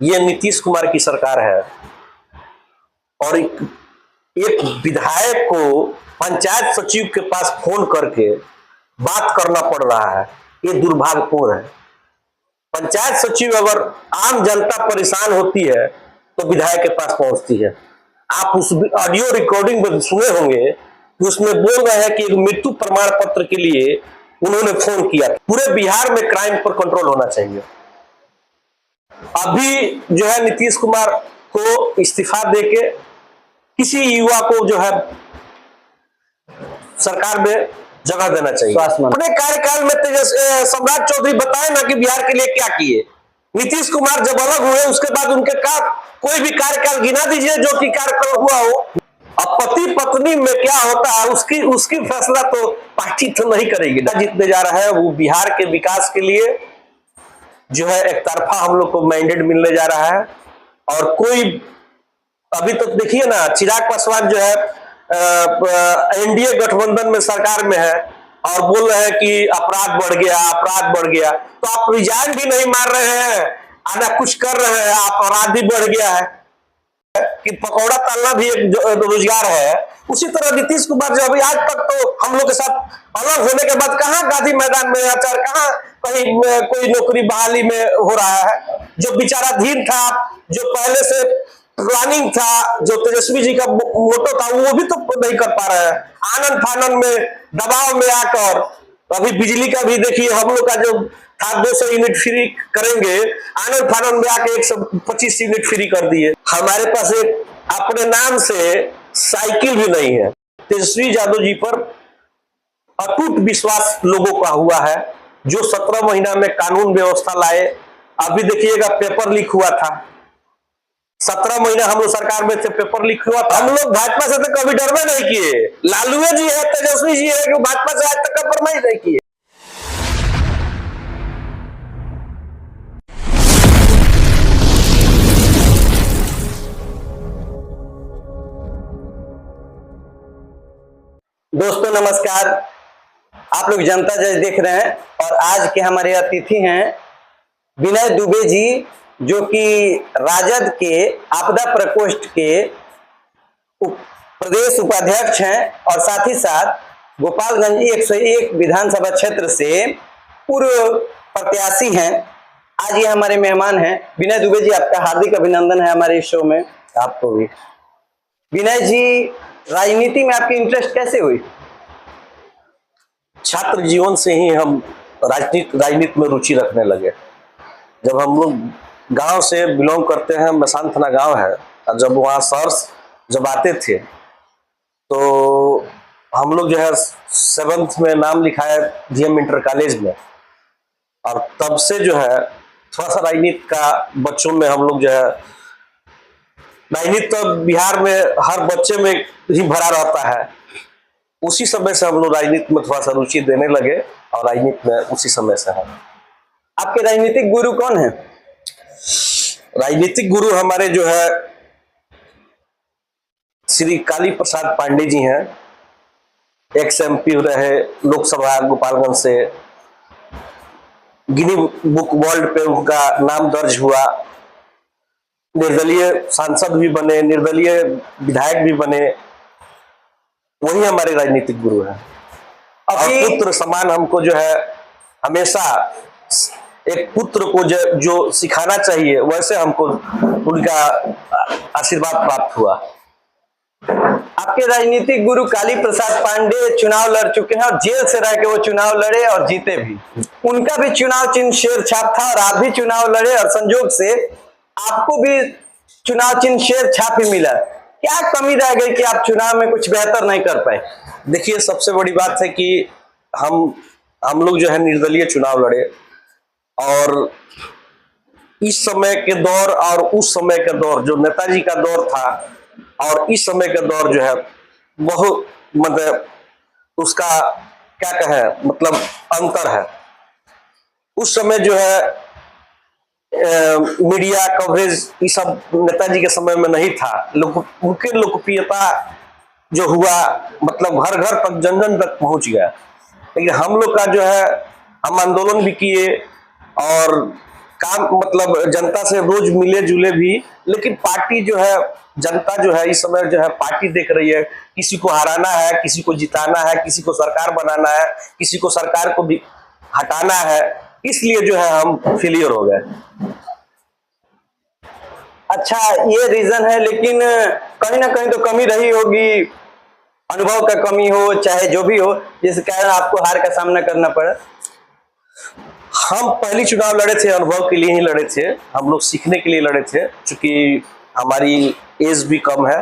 ये नीतीश कुमार की सरकार है और एक विधायक को पंचायत सचिव के पास फोन करके बात करना पड़ रहा है, ये दुर्भाग्यपूर्ण है। पंचायत सचिव अगर आम जनता परेशान होती है तो विधायक के पास पहुंचती है। आप उस ऑडियो रिकॉर्डिंग में सुने होंगे कि उसमें बोल रहे हैं कि एक मृत्यु प्रमाण पत्र के लिए उन्होंने फोन किया। पूरे बिहार में क्राइम पर कंट्रोल होना चाहिए। अभी जो है नीतीश कुमार को इस्तीफा देके किसी युवा को जो है सरकार में जगह देना चाहिए। अपने कार्यकाल में सम्राट चौधरी बताए ना कि बिहार के लिए क्या किए। नीतीश कुमार जब अलग हुए उसके बाद उनके कोई भी कार्यकाल गिना दीजिए जो कि कार्यकाल हुआ हो। अब पति पत्नी में क्या होता है उसकी फैसला तो पार्टी तो नहीं करेगी। जीतने जा रहा है वो बिहार के विकास के लिए जो है एक तरफा हम लोग को मैंडेट मिलने जा रहा है। और कोई अभी तो देखिए ना, चिराग पासवान जो है एनडीए गठबंधन में सरकार में है और बोल रहे हैं कि अपराध बढ़ गया। तो आप रिजाइन भी नहीं मार रहे हैं, आधा कुछ कर रहे हैं, आप अपराध भी बढ़ गया है कि पकौड़ा तलना भी एक रोजगार है। उसी तरह नीतीश कुमार जो अभी आज तक तो हम लोग के साथ अलग होने के बाद कहां गांधी मैदान में आचार, कहां कहीं कोई नौकरी बहाली में हो रहा है। जो विचाराधीन था, जो पहले से प्लानिंग था, जो तेजस्वी जी का मोटो था, वो भी तो नहीं कर पा रहे हैं। आनंद फानन में दबाव में आकर अभी बिजली का भी देखिए, हम लोग का जो था 200 यूनिट फ्री करेंगे, आनंद फानन में आके 125 यूनिट फ्री कर दिए। हमारे पास एक अपने नाम से साइकिल भी नहीं है। तेजस्वी यादव जी पर अटूट विश्वास लोगों का हुआ है, जो 17 महीना में कानून व्यवस्था लाए। अभी देखिएगा पेपर लीक हुआ था, 17 महीना हम लोग सरकार में थे, पेपर लीक हुआ था। हम लोग भाजपा से तो कभी डरवे नहीं किए। लालू जी है, तेजस्वी जी है, कि भाजपा से आज तक कंप्रोमाइज नहीं किए। दोस्तों नमस्कार, आप लोग जनता जज देख रहे हैं और आज के हमारे अतिथि हैं विनय दुबे जी, जो कि राजद के आपदा प्रकोष्ठ के प्रदेश उपाध्यक्ष हैं और साथ ही साथ गोपालगंज 101 विधानसभा क्षेत्र से पूर्व प्रत्याशी हैं। आज ये हमारे मेहमान हैं। विनय दुबे जी, आपका हार्दिक अभिनंदन है हमारे इस शो में। आपको भी। विनय जी, राजनीति में आपकी इंटरेस्ट कैसे हुई? छात्र जीवन से ही हम राजनीति में रुचि रखने लगे। जब हम लोग गांव से बिलोंग करते हैं, मसान थाना गांव है, और जब वहाँ शहर जब आते थे तो हम लोग जो है 7th में नाम लिखाया डीएम इंटर कॉलेज में, और तब से जो है थोड़ा सा राजनीति का बच्चों में हम लोग जो है, राजनीति तो बिहार में हर बच्चे में ही भरा रहता है। उसी समय से हम लोग राजनीति में थोड़ा सा रुचि देने लगे और राजनीति में उसी समय से है। आपके राजनीतिक गुरु कौन है? राजनीतिक गुरु हमारे जो है श्री काली प्रसाद पांडे जी हैं, एक्स एमपी रहे लोकसभा गोपालगंज से, गिनी बुक वर्ल्ड पे उनका नाम दर्ज हुआ, निर्दलीय सांसद भी बने, निर्दलीय विधायक भी बने। वही हमारे राजनीतिक गुरु हैं। और पुत्र समान हमको जो है हमेशा एक पुत्र को जो सिखाना चाहिए, वैसे हमको उनका आशीर्वाद प्राप्त हुआ। आपके राजनीतिक गुरु काली प्रसाद पांडे चुनाव लड़ चुके हैं और जेल से रह के वो चुनाव लड़े और जीते भी। उनका भी चुनाव चिन्ह शेर छाप था और आप भी चुनाव लड़े और संजोग से आपको भी चुनाव चिन्ह शेर छाप ही मिला। क्या कमी रह गई कि आप चुनाव में कुछ बेहतर नहीं कर पाए? देखिए, सबसे बड़ी बात है कि हम लोग जो है निर्दलीय चुनाव लड़े, और इस समय के दौर और उस समय का दौर, जो नेताजी का दौर था और इस समय का दौर जो है, बहुत मतलब उसका क्या कहें, मतलब अंतर है। उस समय जो है मीडिया कवरेज ये सब नेताजी के समय में नहीं था। उनके लोकप्रियता जो हुआ, मतलब घर घर तक, जन जन तक पहुंच गया। लेकिन हम लोग का जो है, हम आंदोलन भी किए और काम मतलब जनता से रोज मिले जुले भी, लेकिन पार्टी जो है, जनता जो है इस समय जो है पार्टी देख रही है, किसी को हराना है, किसी को जिताना है, किसी को सरकार बनाना है, किसी को सरकार को भी हटाना है, इसलिए जो है हम फेलियर हो गए। अच्छा, ये रीजन है, लेकिन कहीं ना कहीं तो कमी रही होगी, अनुभव का कमी हो चाहे जो भी हो, जिस कारण आपको हार का सामना करना पड़ा। हम पहली चुनाव लड़े थे अनुभव के लिए ही लड़े थे, हम लोग सीखने के लिए लड़े थे, क्योंकि हमारी एज भी कम है।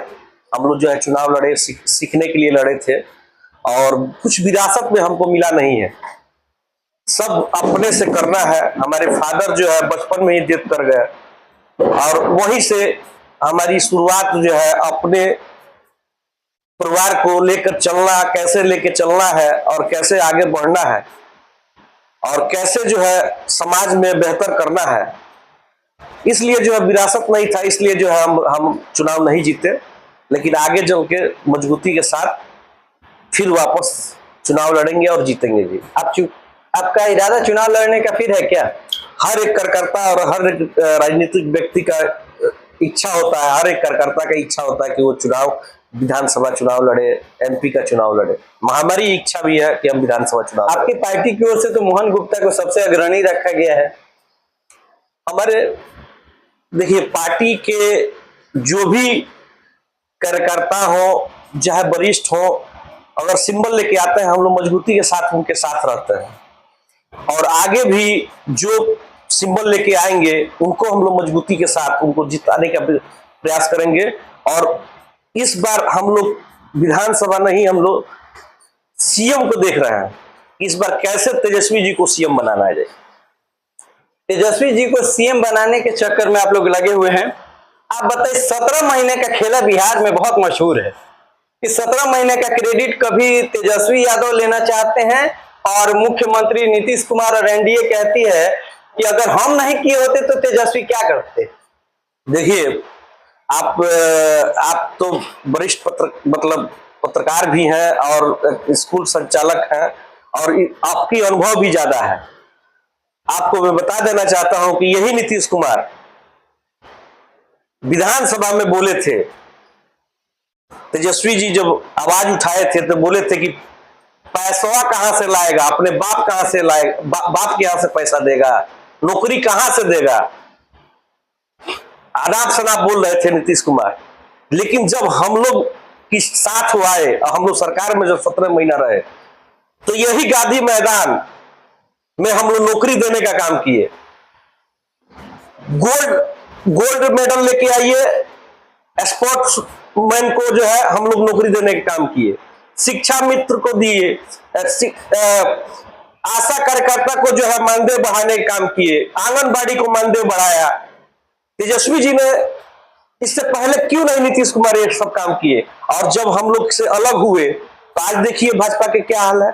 हम लोग जो है चुनाव लड़े सीखने के लिए लड़े थे, और कुछ विरासत में हमको मिला नहीं है, सब अपने से करना है। हमारे फादर जो है बचपन में ही डेथ कर गए, और वहीं से हमारी शुरुआत जो है अपने परिवार को लेकर चलना, कैसे लेकर चलना है और कैसे आगे बढ़ना है और कैसे जो है समाज में बेहतर करना है, इसलिए जो है विरासत नहीं था, इसलिए जो है हम चुनाव नहीं जीते। लेकिन आगे चल के मजबूती के साथ फिर वापस चुनाव लड़ेंगे और जीतेंगे भी। आपका इरादा चुनाव लड़ने का फिर है क्या? हर एक कार्यकर्ता और हर एक राजनीतिक व्यक्ति का इच्छा होता है, हर एक कार्यकर्ता का इच्छा होता है कि वो चुनाव, विधानसभा चुनाव लड़े, एमपी का चुनाव लड़े। हमारी इच्छा भी है कि हम विधानसभा चुनाव लड़े। आपकी पार्टी की ओर से तो मोहन गुप्ता को सबसे अग्रणी रखा गया है। हमारे देखिए, पार्टी के जो भी कार्यकर्ता हो, चाहे वरिष्ठ हो, अगर सिंबल लेके आते हैं, हम लोग मजबूती के साथ उनके साथ रहते हैं, और आगे भी जो सिंबल लेके आएंगे उनको हम लोग मजबूती के साथ उनको जिताने का प्रयास करेंगे। और इस बार हम लोग विधानसभा नहीं, हम लोग सीएम को देख रहे हैं, इस बार कैसे तेजस्वी जी को सीएम बनाना है। तेजस्वी जी को सीएम बनाने के चक्कर में आप लोग लगे हुए हैं। आप बताइए, 17 महीने का खेला बिहार में बहुत मशहूर है। इस 17 महीने का क्रेडिट कभी तेजस्वी यादव लेना चाहते हैं, और मुख्यमंत्री नीतीश कुमार और एनडीए कहती है कि अगर हम नहीं किए होते तो तेजस्वी क्या करते। देखिए, आप तो वरिष्ठ पत्रकार भी हैं और स्कूल संचालक हैं, और आपकी अनुभव भी ज्यादा है। आपको मैं बता देना चाहता हूं कि यही नीतीश कुमार विधानसभा में बोले थे, तेजस्वी जी जब आवाज उठाए थे तो बोले थे कि पैसा कहां से लाएगा, अपने बाप कहां से लाएगा, बाप के यहां से पैसा देगा, नौकरी कहां से देगा, अनाप शनाप बोल रहे थे नीतीश कुमार। लेकिन जब हम लोग के साथ वो आए और हम लोग सरकार में जब 17 महीना रहे, तो यही गांधी मैदान में हम लोग नौकरी देने का काम किए। गोल्ड मेडल लेके आइए, स्पोर्ट्समैन को जो है हम लोग नौकरी देने का काम किए, शिक्षा मित्र को दिए, आशा कार्यकर्ता को जो है मानदेय बढ़ाने का काम किए, आंगनबाड़ी को मानदेय बढ़ाया। तेजस्वी जी ने इससे पहले क्यों नहीं नीतीश कुमार ये सब काम किए? और जब हम लोग से अलग हुए तो आज देखिए भाजपा के क्या हाल है।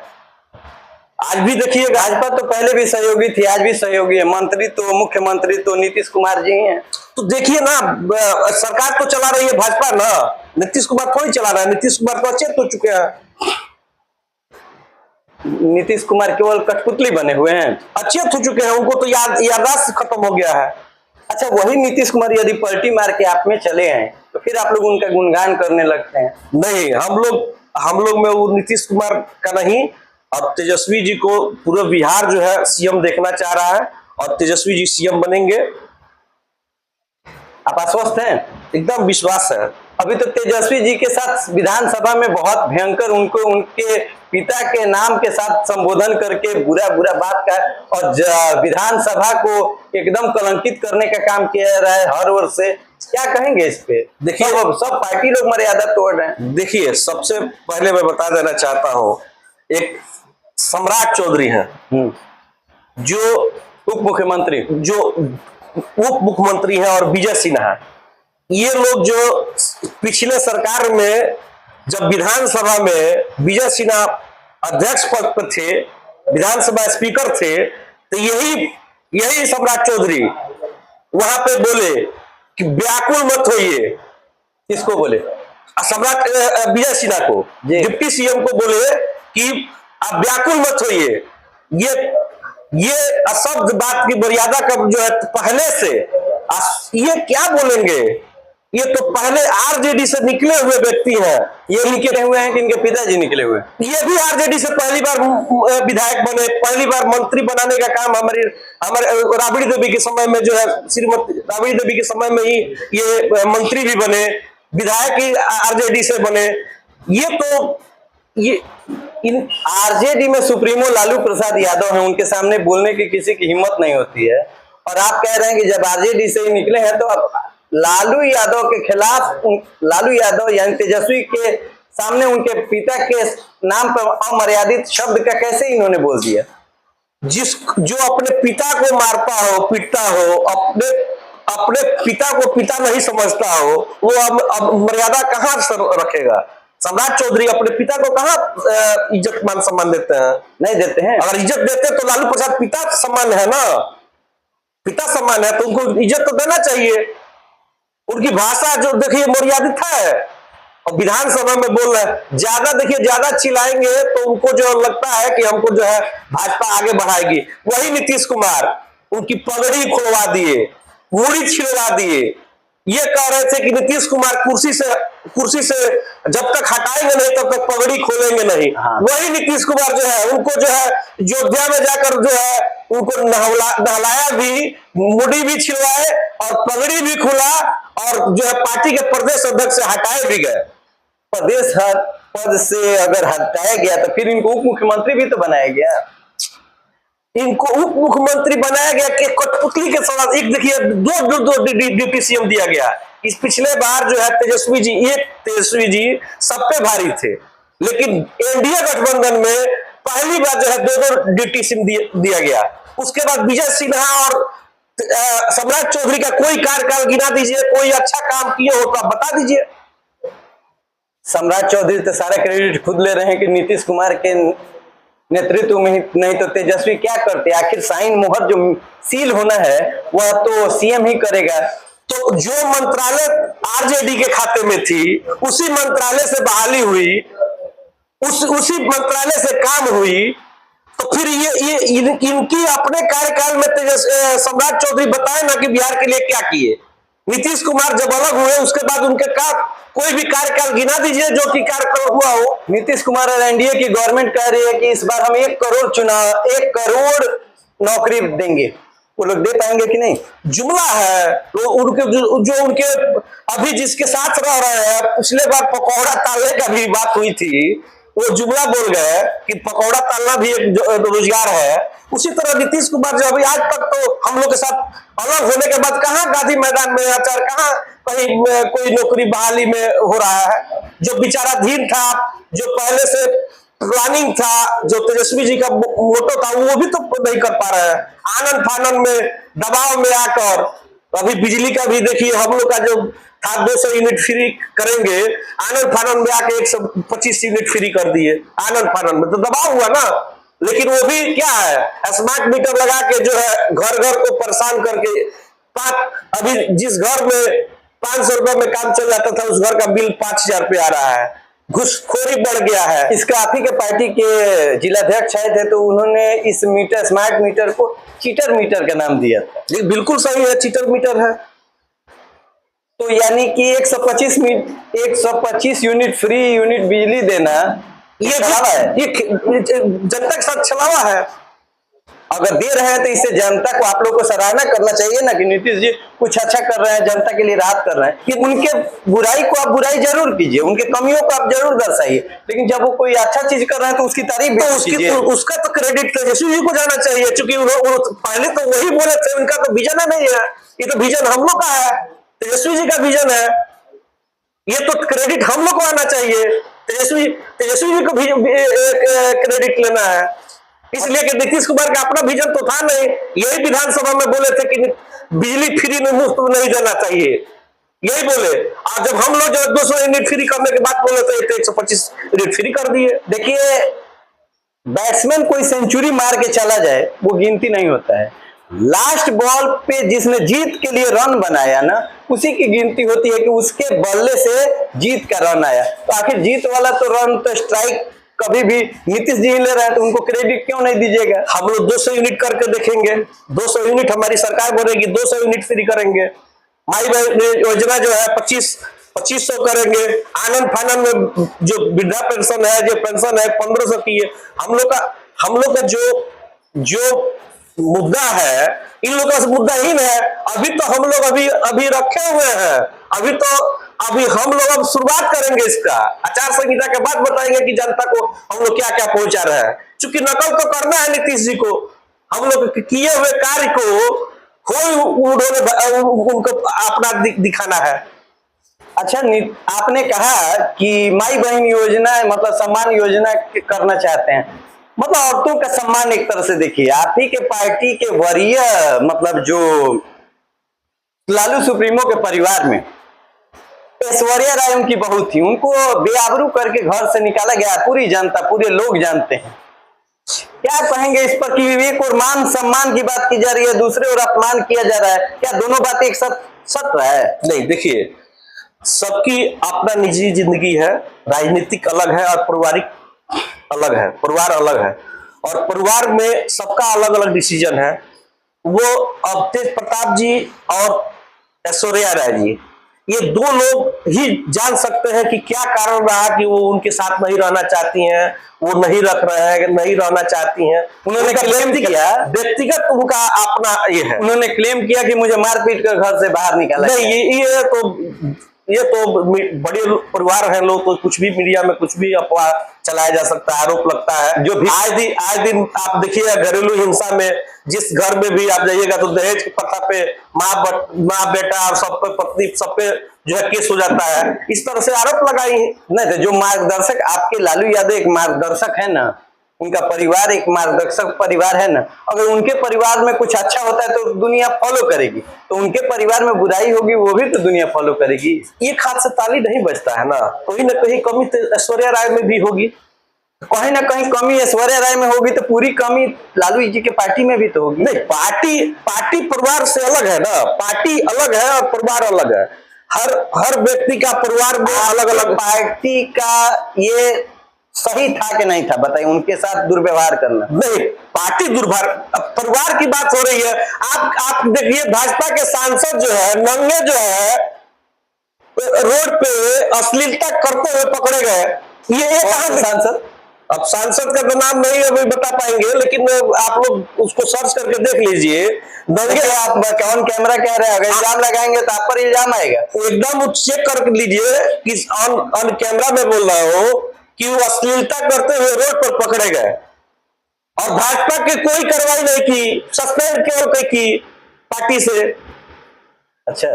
आज भी देखिए, भाजपा तो पहले भी सहयोगी थी, आज भी सहयोगी है। मंत्री तो, मुख्यमंत्री तो नीतीश कुमार जी हैं। तो देखिए ना, सरकार तो चला रही है भाजपा ना, नीतीश कुमार थोड़ी चला रहा है। नीतीश कुमार तो अचेत हो चुके हैं। नीतीश कुमार केवल कठपुतली बने हुए हैं, अचेत हो चुके हैं, उनको तो याददाश्त खत्म हो गया है। अच्छा, वही नीतीश कुमार यदि पलटी मार के आप में चले हैं तो फिर आप लोग उनका गुणगान करने लगते हैं। नहीं, हम लोग में वो नीतीश कुमार का नहीं, अब तेजस्वी जी को पूरा बिहार जो है सीएम देखना चाह रहा है, और तेजस्वी जी सीएम बनेंगे। आप आश्वस्त हैं? एकदम विश्वास है। अभी तो तेजस्वी जी के साथ विधानसभा में बहुत भयंकर उनको उनके पिता के नाम के साथ संबोधन करके बुरा बुरा बात का, और विधानसभा को एकदम कलंकित करने का काम किया रहा है हर ओर से। क्या कहेंगे इस पे? देखिए, सब पार्टी लोग मर्यादा तोड़ रहे हैं। देखिए, सबसे पहले मैं बता देना चाहता हूं, एक सम्राट चौधरी हैं, जो उप मुख्यमंत्री हैं, और विजय सिन्हा, ये लोग जो पिछले सरकार में जब विधानसभा में विजय सिन्हा अध्यक्ष पद पर थे, विधानसभा स्पीकर थे, तो यही सम्राट चौधरी वहां पे बोले कि व्याकुल मत होइए। किसको बोले? सम्राट विजय सिन्हा को, डिप्टी सीएम को बोले कि आप व्याकुल मत होइए, ये ये अशब्द बात की मर्यादा का जो है पहले से ये क्या बोलेंगे, ये तो पहले आरजेडी से निकले हुए व्यक्ति हैं। ये निकले हुए हैं कि इनके पिताजी निकले हुए हैं? ये भी आरजेडी से पहली बार विधायक बने, पहली बार मंत्री बनाने का काम हमारे राबड़ी देवी के समय में जो है, श्रीमती राबड़ी देवी के समय में ही ये मंत्री भी बने, विधायक ही आरजेडी से बने। ये तो ये इन आरजेडी में सुप्रीमो लालू प्रसाद यादव हैं, उनके सामने बोलने की किसी की हिम्मत नहीं होती है। और आप कह रहे हैं कि जब आरजेडी से ही निकले हैं तो अब लालू यादव के खिलाफ, लालू यादव यानी तेजस्वी के सामने उनके पिता के नाम पर अमर्यादित शब्द का कैसे इन्होंने बोल दिया? जो अपने पिता को मारता हो, पीटता हो, अपने पिता को पिता नहीं समझता हो, वो अब मर्यादा कहाँ रखेगा? सम्राट चौधरी अपने पिता को कहाँ इज्जत मान सम्मान देते हैं? नहीं देते हैं। अगर इज्जत देते तो लालू प्रसाद पिता सम्मान है ना, पिता सम्मान है तो उनको इज्जत तो देना चाहिए। उनकी भाषा जो देखिए मर्यादित है, और विधानसभा में बोल रहे हैं ज्यादा, देखिए ज्यादा चिल्लाएंगे तो उनको जो लगता है कि हमको जो है भाजपा आगे बढ़ाएगी। वही नीतीश कुमार उनकी पगड़ी खुलवा दिए, मूड़ी छिलवा दिए। ये कह रहे थे कि नीतीश कुमार कुर्सी से जब तक हटाएंगे नहीं तब तक पगड़ी खोलेंगे नहीं। हाँ। वही नीतीश कुमार जो है उनको जो है अयोध्या में जाकर जो है उनको नहलाया भी, मुड़ी भी छिलवाए और पगड़ी भी खुला, और जो है पार्टी के प्रदेश अध्यक्ष से हटाए भी गए। प्रदेश पद से अगर हटाया गया तो फिर इनको उप मुख्यमंत्री भी तो बनाया गया। इनको उप मुख्यमंत्री बनाया गया कि कठपुतली के साथ। एक देखिए दो डिप्टी सीएम दिया गया। इस पिछले बार जो है तेजस्वी जी सब पे भारी थे, लेकिन एनडीए गठबंधन में पहली बार जो है दो डिप्टी सीएम दिया गया। उसके बाद विजय सिन्हा और सम्राट चौधरी का कोई कार्यकाल गिना दीजिए, कोई अच्छा काम किए हो तो आप बता दीजिए। सम्राट चौधरी तो सारा क्रेडिट खुद ले रहे हैं कि नीतीश कुमार के नेतृत्व में ही, नहीं तो तेजस्वी क्या करते? आखिर साइन मोहर जो सील होना है वह तो सीएम ही करेगा। तो जो मंत्रालय आरजेडी के खाते में थी, उसी मंत्रालय से बहाली हुई, उसी मंत्रालय से काम हुई, तो फिर इनकी अपने कार्यकाल में सम्राट चौधरी बताए ना कि बिहार के लिए क्या किए। नीतीश कुमार जब अलग हुए उसके बाद उनके कोई भी कार्यकाल गिना दीजिए जो कि कार्यकाल हुआ हो। नीतीश कुमार और एनडीए की गवर्नमेंट कह रही है कि इस बार हम 1 करोड़ नौकरी देंगे। वो लोग दे पाएंगे कि नहीं? जुमला है। तो उनके जो उनके अभी जिसके साथ रह रहे हैं, पिछले बार पकौड़ा तालने का भी बात हुई थी, वो जुमला बोल गए कि पकौड़ा तालना भी एक रोजगार है। उसी तरह नीतीश कुमार जो अभी आज तक तो हम लोग के साथ अलग होने के बाद कहाँ गांधी मैदान में आचार, कहाँ कहीं कोई नौकरी बहाली में हो रहा है। जो विचाराधीन था, जो पहले से प्लानिंग था, जो तेजस्वी जी का मोटो था, वो भी तो नहीं कर पा रहे हैं। आनंद फानन में दबाव में आकर अभी बिजली का भी देखिए, हम लोग का जो था 200 यूनिट फ्री करेंगे, आनंद फानन में आके 125 यूनिट फ्री कर दिए। आनंद फानन में तो दबाव हुआ ना। लेकिन वो भी क्या है, स्मार्ट मीटर लगा के जो है घर घर को परेशान करके, अभी जिस घर में 500 रुपए में काम चल जाता था उस घर का बिल 5000 रुपये आ रहा है। घुसखोरी बढ़ गया है। इसका आप ही के पार्टी के जिलाध्यक्ष आए थे तो उन्होंने इस मीटर, स्मार्ट मीटर को चीटर मीटर का नाम दिया था। बिल्कुल सही है, चीटर मीटर है। तो यानी कि 125 यूनिट फ्री यूनिट बिजली देना ये जनता के साथ छलावा है। अगर दे रहे हैं तो इससे जनता को, आप लोग को सराहना करना चाहिए ना कि नीतीश जी कुछ अच्छा कर रहे हैं, जनता के लिए राहत कर रहे हैं। कि उनके बुराई को आप बुराई जरूर कीजिए, उनके कमियों को आप जरूर दर्शाइए, लेकिन जब वो कोई अच्छा चीज कर रहे हैं तो उसकी तारीफ भी कीजिए। उसका तो क्रेडिट तेजस्वी जी को जाना चाहिए, क्योंकि पहले तो वही बोले थे, उनका तो विजन नहीं है। ये तो विजन हम लोग का है, तेजस्वी जी का विजन है। ये तो क्रेडिट हम लोग को आना चाहिए। तेजस्वी जी को क्रेडिट लेना है, इसलिए कि नीतीश कुमार का अपना विजन तो था नहीं। यही विधानसभा में बोले थे कि बिजली फ्री में मुफ्त नहीं देना चाहिए, यही बोले। और जब हम लोग जो 200 यूनिट फ्री करने के बाद बोले थे 125 यूनिट फ्री कर दिए। देखिए, बैट्समैन कोई सेंचुरी मार के चला जाए वो गिनती नहीं होता है। लास्ट बॉल पे जिसने जीत के लिए रन बनाया ना, उसी की गिनती होती है कि उसके बल्ले से जीत का रन आया। तो आखिर जीत वाला तो रन तो स्ट्राइक कभी भी नीतीश जी ले रहे हैं तो उनको क्रेडिट क्यों नहीं दीजिएगा? हम लोग 200 यूनिट करके देखेंगे, 200 यूनिट हमारी सरकार बोलेगी 200 यूनिट फ्री करेंगे। माई बहन योजना जो है 2500 करेंगे। आनंद फानंद में जो वृद्धा पेंशन है, जो पेंशन है 1500 की है। हम लोग का जो मुद्दा है, इन लोगों का मुद्दा ही है। अभी तो हम लोग अभी रखे हुए हैं। अभी हम लोग अब शुरुआत करेंगे इसका। आचार संहिता के बाद बताएंगे कि जनता को हम लोग क्या क्या पहुंचा रहे हैं। चूंकि नकल तो करना है नीतीश जी को, हम लोग किए हुए कार्य को उनको अपना दिखाना है। अच्छा, आपने कहा कि माई बहन योजना मतलब सम्मान योजना करना चाहते हैं, मतलब औरतों का सम्मान। एक तरह से देखिए, आप ही के पार्टी के वरीय मतलब जो लालू सुप्रीमो के परिवार में ऐश्वर्या राय उनकी बहू थी, उनको बेआबरू करके घर से निकाला गया। पूरी जनता, पूरे लोग जानते हैं। क्या कहेंगे इस पर कि विवेक और मान सम्मान की बात की जा रही है, दूसरे और अपमान किया जा रहा है? क्या दोनों बातें एक साथ सत्य है? नहीं, देखिए, सबकी अपना निजी जिंदगी है, राजनीतिक अलग है और पारिवारिक अलग है, परिवार अलग है, और परिवार में सबका अलग अलग डिसीजन है। वो अब तेज प्रताप जी और ऐश्वर्या राय जी, ये दो लोग ही जान सकते हैं कि क्या कारण रहा कि वो उनके साथ नहीं रहना चाहती हैं, वो नहीं रख रहे हैं, नहीं रहना चाहती हैं। उन्होंने क्लेम किया, व्यक्तिगत उनका अपना ये है। उन्होंने क्लेम किया कि मुझे मारपीट कर घर से बाहर निकाला। नहीं, ये तो बड़े परिवार हैं लोग, तो कुछ भी मीडिया में कुछ भी अफवाह चलाया जा सकता है, आरोप लगता है। जो भी आए दिन आप देखिए, घरेलू हिंसा में जिस घर में भी आप जाइएगा तो दहेज की प्रथा पे माँ बेटा और सब पे, पत्नी सब पे जो है केस हो जाता है। इस तरह से आरोप लगाई है। नहीं तो जो मार्गदर्शक आपके लालू यादव एक मार्गदर्शक है ना, उनका परिवार एक मार्गदर्शक परिवार है ना। अगर उनके परिवार में कुछ अच्छा होता है तो दुनिया फॉलो करेगी, तो उनके परिवार में बुराई होगी वो भी तो दुनिया फॉलो करेगी। एक हाथ से ताली नहीं बजता है ना, कहीं ना कहीं कमी तो ऐश्वर्या राय में भी होगी। कहीं ना कहीं कमी ऐश्वर्या राय में होगी तो पूरी कमी लालू जी के पार्टी में भी तो होगी। नहीं, पार्टी परिवार से अलग है ना, पार्टी अलग है और परिवार अलग है। हर व्यक्ति का परिवार में अलग अलग। पार्टी का ये सही था कि नहीं था, बताइए? उनके साथ दुर्व्यवहार करना। नहीं, पार्टी परिवार की बात हो रही है। आप देखिए, भाजपा के सांसद जो है नंगे जो है रोड पे अश्लीलता करते हुए पकड़े गए। ये कहां सांसद? अब सांसद का तो नाम नहीं अभी बता पाएंगे, लेकिन आप लोग उसको सर्च करके देख लीजिए। नंगे आप कौन कैमरा कह रहे हैं? अगर इल्जाम लगाएंगे तो आप पर इल्जाम आएगा। एकदम चेक कर लीजिए कि ऑन कैमरा में बोल रहा हूं कि वो अश्लीलता करते हुए रोड पर पकड़े गए और भाजपा की कोई कार्रवाई नहीं की, सस्पेंड केवल की पार्टी से। अच्छा,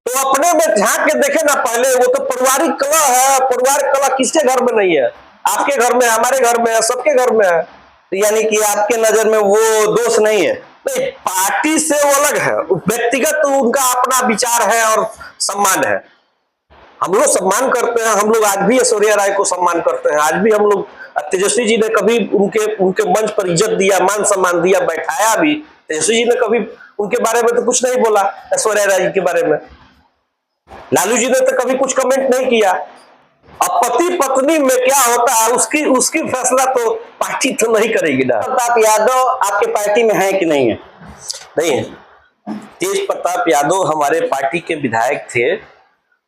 तो अपने में झांक के देखे ना पहले। वो तो पारिवारिक कला है, पारिवारिक कला किसके घर में नहीं है? आपके घर में, हमारे घर में है, सबके घर में है। तो यानी कि आपके नजर में वो दोष नहीं है? नहीं, पार्टी से वो अलग है, व्यक्तिगत उनका अपना विचार है और सम्मान है। हम लोग सम्मान करते हैं, हम लोग आज भी ऐश्वर्या राय को सम्मान करते हैं। आज भी हम लोग, तेजस्वी जी ने कभी उनके मंच पर इज्जत दिया, मान सम्मान दिया, बैठाया भी। तेजस्वी जी ने कभी उनके बारे में तो कुछ नहीं बोला, ऐश्वर्या राय जी के बारे में। लालू जी ने तो कभी कुछ कमेंट नहीं किया। अब पति पत्नी में क्या होता है उसकी फैसला तो पार्टी तो नहीं करेगी ना। प्रताप यादव आपके पार्टी में है कि नहीं है? नहीं है। तेज प्रताप यादव हमारे पार्टी के विधायक थे।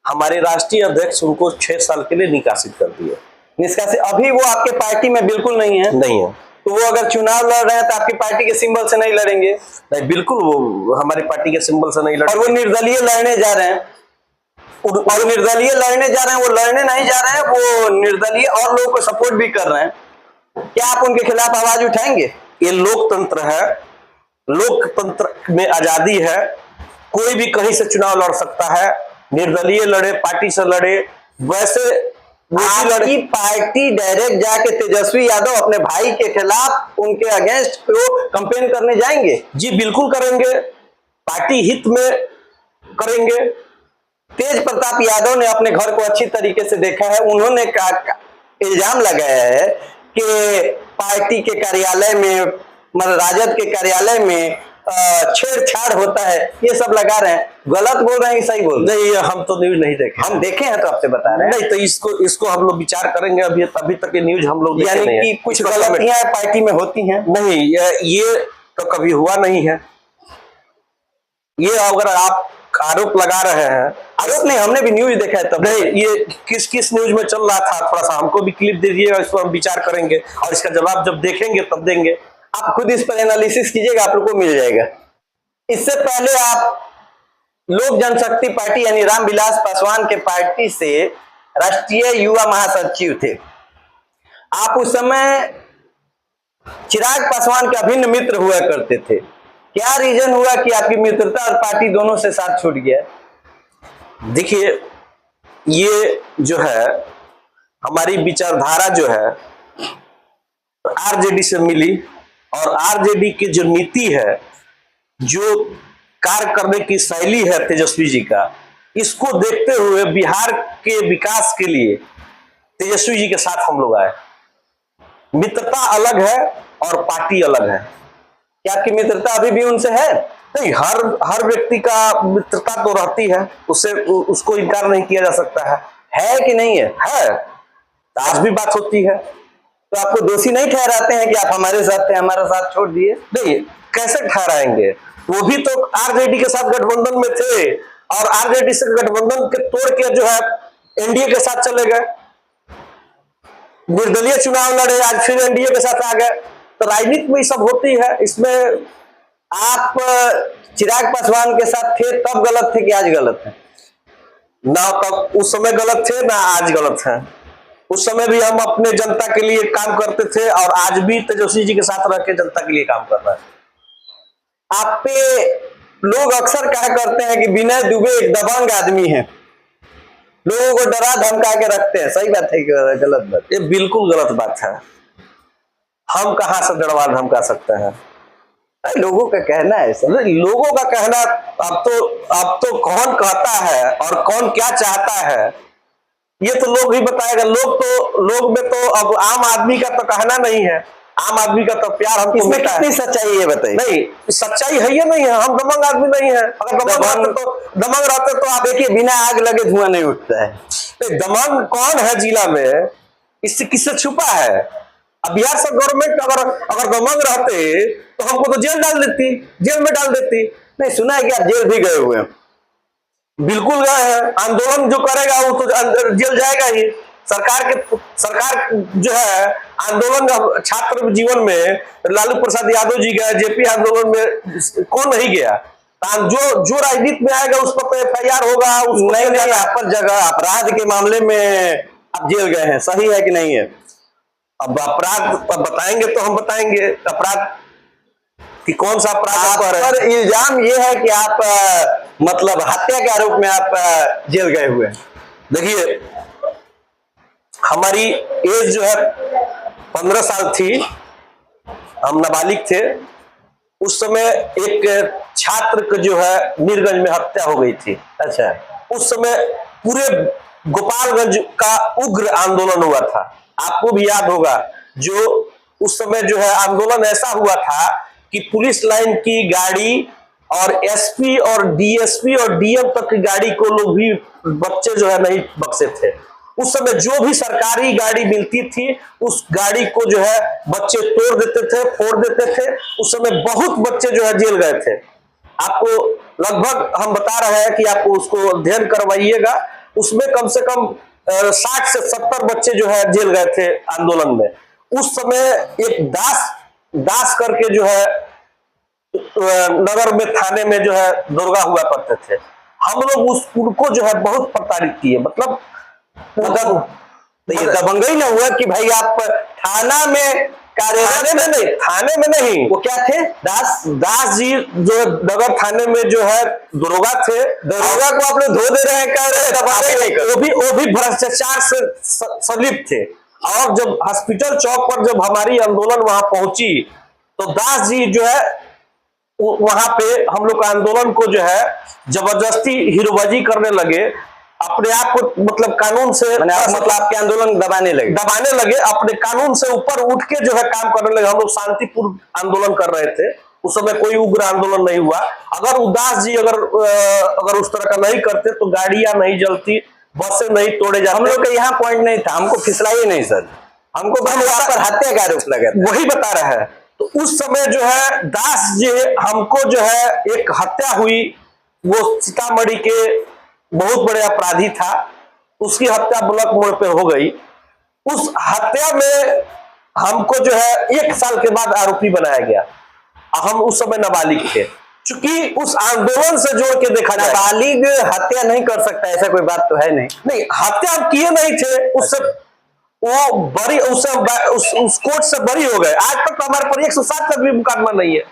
हमारे राष्ट्रीय अध्यक्ष उनको 6 साल के लिए निकासित कर दिए। निष्कासित? अभी वो आपके पार्टी में बिल्कुल नहीं है? नहीं है। तो वो अगर चुनाव लड़ रहे हैं तो आपकी पार्टी के सिंबल से नहीं लड़ेंगे? नहीं, बिल्कुल वो हमारी पार्टी के सिंबल से नहीं लड़ेंगे। और वो निर्दलीय लड़ने जा रहे हैं, और निर्दलीय लड़ने जा रहे हैं, वो लड़ने नहीं जा रहे हैं, वो निर्दलीय और लोगों को सपोर्ट भी कर रहे हैं। क्या आप उनके खिलाफ आवाज उठाएंगे? ये लोकतंत्र है, लोकतंत्र में आजादी है। कोई भी कहीं से चुनाव लड़ सकता है, निर्दलीय लड़े, पार्टी से लड़े, वैसे आपकी पार्टी डायरेक्ट जाके तेजस्वी यादव अपने भाई के खिलाफ उनके अगेंस्ट कंपेन करने जाएंगे? जी बिल्कुल करेंगे, पार्टी हित में करेंगे। तेज प्रताप यादव ने अपने घर को अच्छी तरीके से देखा है। उन्होंने इल्जाम लगाया है कि पार्टी के कार्यालय में, मतलब राजद के कार्यालय में छेड़छाड़ होता है, ये सब लगा रहे हैं। गलत बोल रहे हैं कि सही बोल रहे नहीं, हम तो न्यूज नहीं देखे। हैं? हम देखे हैं तो आपसे बता रहे हैं। नहीं, तो इसको हम लोग विचार करेंगे। अभी तक ये न्यूज हम लोग देखे यानी नहीं कि है। कुछ इसको गलतियां पार्टी में होती हैं। नहीं, ये तो कभी हुआ नहीं है। ये अगर आप आरोप लगा रहे हैं, आरोप नहीं, हमने भी न्यूज देखा है तब। नहीं, ये किस न्यूज में चल रहा था, थोड़ा सा हमको भी क्लिप दे दीजिएगा, इस पर हम विचार करेंगे और इसका जवाब जब देखेंगे तब देंगे। आप खुद इस पर एनालिसिस कीजिएगा, आप लोग को मिल जाएगा। इससे पहले आप लोक जनशक्ति पार्टी यानी रामविलास पासवान के पार्टी से राष्ट्रीय युवा महासचिव थे। आप उस समय चिराग पासवान के अभिन्न मित्र हुआ करते थे। क्या रीजन हुआ कि आपकी मित्रता और पार्टी दोनों से साथ छूट गया? देखिए, ये जो है हमारी विचारधारा जो है आरजेडी से मिली, और आरजेडी की जो नीति है, जो कार्य करने की शैली है तेजस्वी जी का, इसको देखते हुए बिहार के विकास के लिए तेजस्वी जी के साथ हम लोग आए। मित्रता अलग है और पार्टी अलग है। क्या आपकी मित्रता अभी भी उनसे है? नहीं, हर व्यक्ति का मित्रता तो रहती है, उसको इनकार नहीं किया जा सकता है कि नहीं है? है। आज भी बात होती है। तो आपको दोषी नहीं ठहराते हैं कि आप हमारे साथ थे, हमारा साथ छोड़ दिए? नहीं, कैसे ठहराएंगे? वो भी तो आरजेडी के साथ गठबंधन में थे, और आरजेडी से गठबंधन के तोड़ के जो है एनडीए के साथ चले गए, निर्दलीय चुनाव लड़े, आज फिर एनडीए के साथ आ गए। तो राजनीति में ये सब होती है। इसमें आप चिराग पासवान के साथ थे तब गलत थे कि आज गलत है? ना तब उस समय गलत थे, ना आज गलत है। उस समय भी हम अपने जनता के लिए काम करते थे, और आज भी तेजस्वी जी के साथ रह के जनता के लिए काम कर रहे हैं। आप पे लोग अक्सर कहा करते हैं कि विनय दुबे एक दबंग आदमी है, लोगों को डरा धमका के रखते हैं। सही बात है कि गलत बात? ये बिल्कुल गलत बात है। हम कहां से डरवा धमका सकते हैं? लोगों का कहना है ऐसा। लोगों का कहना अब तो कौन कहता है और कौन क्या चाहता है, ये तो लोग ही बताएगा। लोग में तो अब आम आदमी का तो कहना नहीं है, आम आदमी का तो प्यार हमको इसमें मिलता है। कितनी सच्चाई है बताइए? नहीं, सच्चाई है ये नहीं है। हम दबंग आदमी नहीं है। अगर दबंग रहते तो आप देखिए, बिना आग लगे धुआं नहीं उठता है। दबंग कौन है जिला में, इससे किससे छुपा है? अब बिहार से गवर्नमेंट अगर दबंग रहते तो हमको तो जेल में डाल देती। नहीं, सुना है कि आप जेल भी गए हुए हैं? बिल्कुल गए हैं। आंदोलन जो करेगा वो तो जेल जाएगा ही। सरकार जो है आंदोलन छात्र जीवन में लालू प्रसाद यादव जी गए, जेपी आंदोलन में कौन नहीं गया? जो राजनीति में आएगा उस पर FIR होगा। नहीं, आप पर जगह अपराध के मामले में आप जेल गए हैं, सही है कि नहीं है? अब अपराध बताएंगे तो हम बताएंगे अपराध कि कौन सा अपराध पर इल्जाम ये है कि आप मतलब हत्या के आरोप में आप जेल गए हुए हैं। देखिए, हमारी एज जो है 15 साल थी, हम नाबालिग थे। उस समय एक छात्र को जो है मीरगंज में हत्या हो गई थी। अच्छा, उस समय पूरे गोपालगंज का उग्र आंदोलन हुआ था। आपको भी याद होगा, जो उस समय जो है आंदोलन ऐसा हुआ था कि पुलिस लाइन की गाड़ी और एसपी और डीएसपी और डीएम तक की गाड़ी को लोग भी बच्चे जो है नहीं बख्शे थे। उस समय जो भी सरकारी गाड़ी मिलती थी उस गाड़ी को जो है बच्चे तोड़ देते थे, फोड़ देते थे। उस समय बहुत बच्चे जो है जेल गए थे। आपको लगभग हम बता रहे हैं कि आपको उसको अध्ययन करवाइएगा। उसमें कम से कम 60 से 70 बच्चे जो है जेल गए थे आंदोलन में। उस समय एक दास करके जो है नगर में थाने में जो है दुर्गा हुआ करते थे। हम लोग उनको जो है बहुत प्रताड़ित किए। मतलब तो ये दबंगई ना हुआ कि भाई आप थाना में थाने में नहीं, वो क्या थे? दास जी जो नगर थाने में जो है दरोगा थे। दरोगा को आप लोग धो दे रहे हैं, कह रहे हैं वो भी भ्रष्टाचार से संलिप्त थे। और जब हॉस्पिटल चौक पर जब हमारी आंदोलन वहां पहुंची तो दास जी जो है वहां पे हम लोग का आंदोलन को जो है जबरदस्ती हीरोबाजी करने लगे। अपने आप को मतलब कानून से मतलब आपके आंदोलन दबाने लगे अपने कानून से ऊपर उठ के जो है काम करने लगे। हम लोग शांतिपूर्ण आंदोलन कर रहे थे। उस समय कोई उग्र आंदोलन नहीं हुआ। अगर उदास जी अगर उस तरह का नहीं करते तो गाड़ियां नहीं जलती, बसें नहीं तोड़े जाते। हम लोग का यहाँ पॉइंट नहीं था, हमको फिसलाइए नहीं सर, हमको बस वहां पर हत्या का आरोप लगा था। वही बता रहे हैं। तो उस समय जो है दास जी हमको जो है एक हत्या हुई, वो सीतामढ़ी के बहुत बड़े अपराधी था, उसकी हत्या ब्लॉक मोड़ पे हो गई। उस हत्या में हमको जो है 1 साल के बाद आरोपी बनाया गया। हम उस समय नाबालिग थे, चूंकि उस आंदोलन से जोड़ के देखा जाए, नाबालिग हत्या नहीं कर सकता, ऐसा कोई बात तो है नहीं। नहीं हत्या हम किए नहीं थे, उससे वो बरी उस कोर्ट से बरी हो गए। आज तक तो हमारे पर 107 तक भी मुकदमा नहीं है,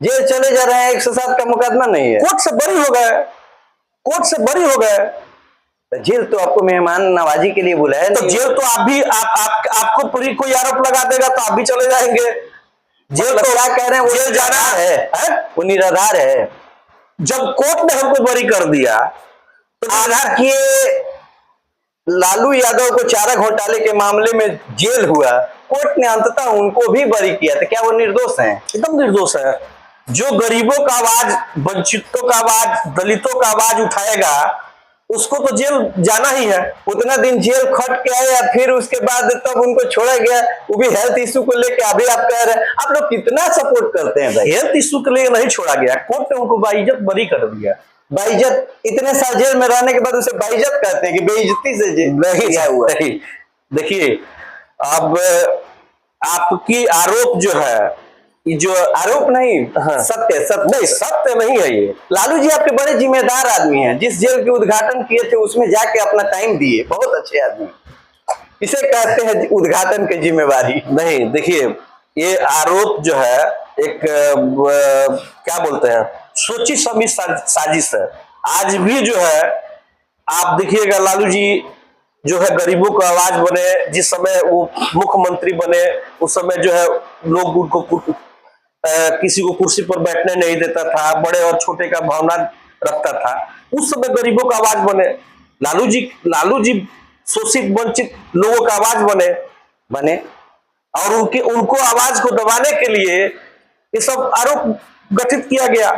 जेल चले जा रहे हैं, 107 का मुकदमा नहीं है, कोर्ट से बरी हो गए, कोर्ट से बरी हो गए। जेल तो आपको मेहमान नवाजी के लिए बुलाया तो जेल तो आप भी आपको पूरी कोई आरोप लगा देगा तो आप भी चले जाएंगे जेल। तो क्या कह रहे हैं, वो जेल जाना है, वो निराधार है। जब कोर्ट ने हमको बरी कर दिया तो आधार किए लालू यादव को चारा घोटाले के मामले में जेल हुआ, कोर्ट ने अंततः उनको भी बरी किया, तो क्या वो निर्दोष हैं? एकदम निर्दोष है। जो गरीबों का आवाज, वंचितों का आवाज, दलितों का आवाज उठाएगा उसको तो जेल जाना ही है। उतना दिन जेल खट के आए या फिर उसके बाद तब उनको छोड़ा गया, वो भी हेल्थ इश्यू को लेकर। अभी आप कह रहे हैं, आप लोग कितना सपोर्ट करते हैं भाई? हेल्थ इश्यू के लिए नहीं छोड़ा गया, कोर्ट ने उनको बाइज्जत बरी कर दिया। बाइज्जत, इतने साल जेल में रहने के बाद उसे बाइज्जत कहते हैं कि बेइज्जती से जेल नहीं हुआ। देखिए अब आपकी आरोप जो है, जो आरोप नहीं, हाँ, सत्य नहीं, सत्य नहीं है ये। लालू जी आपके बड़े जिम्मेदार आदमी हैं, जिस जेल के उद्घाटन किए थे उसमें जाके अपना टाइम दिए, बहुत अच्छे आदमी। इसे कहते हैं उद्घाटन की जिम्मेवारी। नहीं देखिए, ये आरोप जो है एक क्या बोलते हैं, सोची समझी साजिश है। आज भी जो है आप देखिएगा, लालू जी जो है गरीबों को आवाज बने, जिस समय वो मुख्यमंत्री बने उस समय जो है लोग उनको किसी को कुर्सी पर बैठने नहीं देता था, बड़े और छोटे का भावना रखता था। उस समय गरीबों का आवाज बने, लालू जी शोषित वंचित लोगों का आवाज बने और उनको आवाज को दबाने के लिए ये सब आरोप गठित किया गया।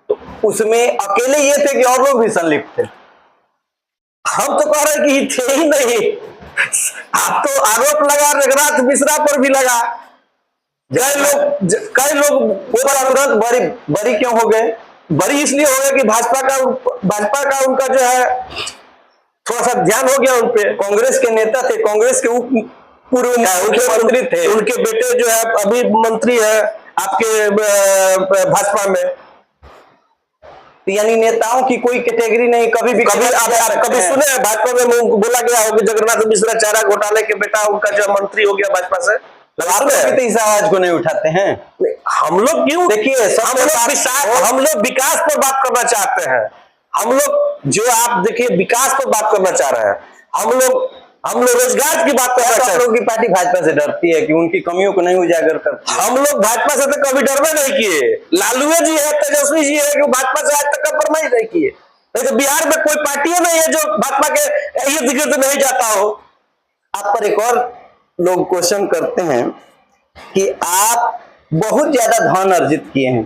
तो उसमें अकेले ये थे कि और लोग भी संलिप्त थे? हम तो कह रहे कि थे ही नहीं। आप तो आरोप लगा रघुनाथ मिश्रा पर भी लगा, कई लोग तुरंत बरी क्यों हो गए? बरी इसलिए हो गए कि भाजपा का उनका जो है थोड़ा सा ध्यान हो गया उनपे। कांग्रेस के नेता थे, कांग्रेस के पूर्व मुख्यमंत्री थे, उनके बेटे जो है अभी मंत्री है आपके भाजपा में। यानी नेताओं की कोई कैटेगरी नहीं, कभी कभी सुने भाजपा में बोला गया हो कि जगन्नाथ मिश्रा चारा घोटाले के बेटा उनका जो मंत्री हो गया भाजपा से? तो इस आवाज को नहीं उठाते हैं। हम लोग क्यों? देखिए, हम लोग विकास पर बात करना चाहते हैं। हम लोग जो आप देखिए विकास पर बात करना चाह रहे हैं, हम लोग रोजगार की बात करना चाहते हैं। लोगों की पार्टी भाजपा से डरती है कि उनकी कमियों को नहीं उजागर करती। हम लोग भाजपा से तो कभी डरवे नहीं किए। लालू जी है, तेजस्वी जी है, कि भाजपा से आज तक कंप्रोमाइज नहीं किए। नहीं तो बिहार में कोई पार्टी नहीं है जो भाजपा के इर्द गिर्द नहीं जाता हो। आप पर एक और लोग क्वेश्चन करते हैं कि आप बहुत ज्यादा धन अर्जित किए हैं,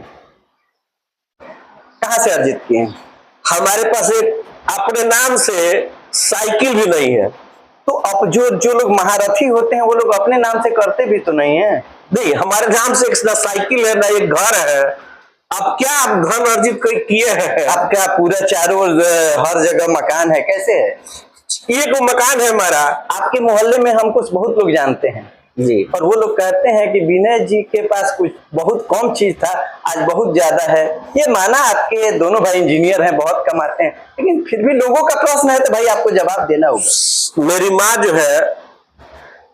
कहां से अर्जित किए हैं? हमारे पास एक अपने नाम से साइकिल भी नहीं है। तो अब जो लोग महारथी होते हैं वो लोग अपने नाम से करते भी तो नहीं है। नहीं, हमारे नाम से ना साइकिल है ना एक घर है। अब क्या आप धन अर्जित किए हैं? आपका पूरा चारों हर जगह मकान है, कैसे है? एक मकान है हमारा। आपके मोहल्ले में हमको बहुत लोग जानते हैं जी, और वो लोग कहते हैं कि विनय जी के पास कुछ बहुत कम चीज था, आज बहुत ज्यादा है। ये माना आपके दोनों भाई इंजीनियर हैं, बहुत कमाते हैं, लेकिन फिर भी लोगों का प्रश्न है तो भाई आपको जवाब देना होगा। मेरी माँ जो है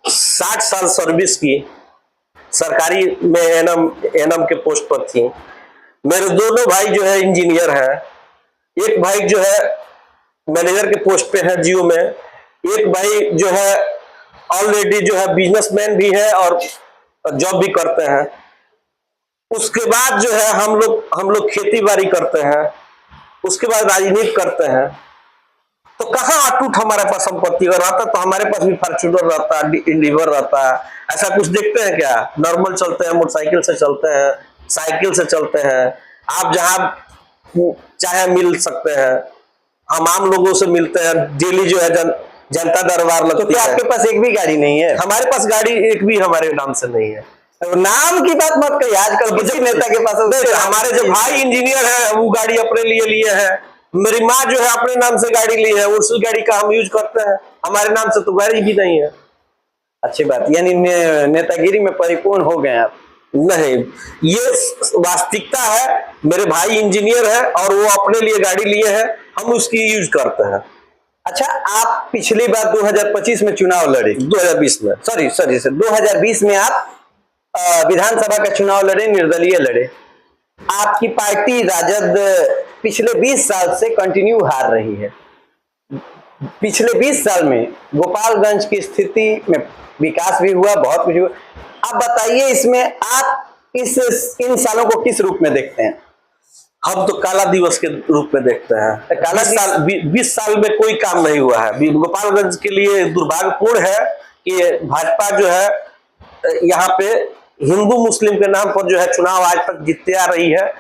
60 साल सर्विस की, सरकारी में एनएम के पोस्ट पर थी। मेरे दोनों भाई जो है इंजीनियर हैं। एक भाई जो है मैनेजर के पोस्ट पे है जियो में, एक भाई जो है ऑलरेडी जो है बिजनेसमैन भी है और जॉब भी करते हैं। उसके बाद जो है हम लोग खेती बाड़ी करते हैं, उसके बाद राजनीति करते हैं। तो कहाँ अटूट हमारे पास संपत्ति अगर रहता तो हमारे पास भी फॉर्च्यूनर रहता, इंडिवर रहता, ऐसा कुछ देखते हैं क्या? नॉर्मल चलते हैं, मोटरसाइकिल से चलते हैं, साइकिल से चलते हैं, आप जहां चाहे मिल सकते हैं, हम आम लोगों से मिलते हैं डेली जो है जनता दरबार लगती है। तो क्या आपके पास एक भी गाड़ी नहीं है? हमारे पास गाड़ी एक भी हमारे नाम से नहीं है। तो नाम की बात मत करिए, आजकल किसी नेता के पास हमारे जो भाई इंजीनियर है वो गाड़ी अपने लिए है, मेरी माँ जो है अपने नाम से गाड़ी ली है, उस गाड़ी का हम यूज करते हैं, हमारे नाम से तो गाड़ी भी नहीं है। अच्छी बात, यानी नेतागिरी में परिपूर्ण हो गए आप। नहीं, ये वास्तविकता है, मेरे भाई इंजीनियर है और वो अपने लिए गाड़ी लिए हैं, हम उसकी यूज करते हैं। अच्छा, आप पिछली बार 2025 में चुनाव लड़े, 2020 में, सॉरी 2020 में आप विधानसभा का चुनाव लड़े, निर्दलीय लड़े। आपकी पार्टी राजद पिछले 20 साल से कंटिन्यू हार रही है। पिछले 20 साल में गोपालगंज की स्थिति में विकास भी हुआ, बहुत कुछ हुआ। आप बताइए, इसमें आप इन सालों को किस रूप में देखते हैं? हम तो काला दिवस के रूप में देखते हैं। काला 20 साल में कोई काम नहीं हुआ है। गोपालगंज के लिए दुर्भाग्यपूर्ण है कि भाजपा जो है यहाँ पे हिंदू मुस्लिम के नाम पर जो है चुनाव आज तक जीतते आ रही है।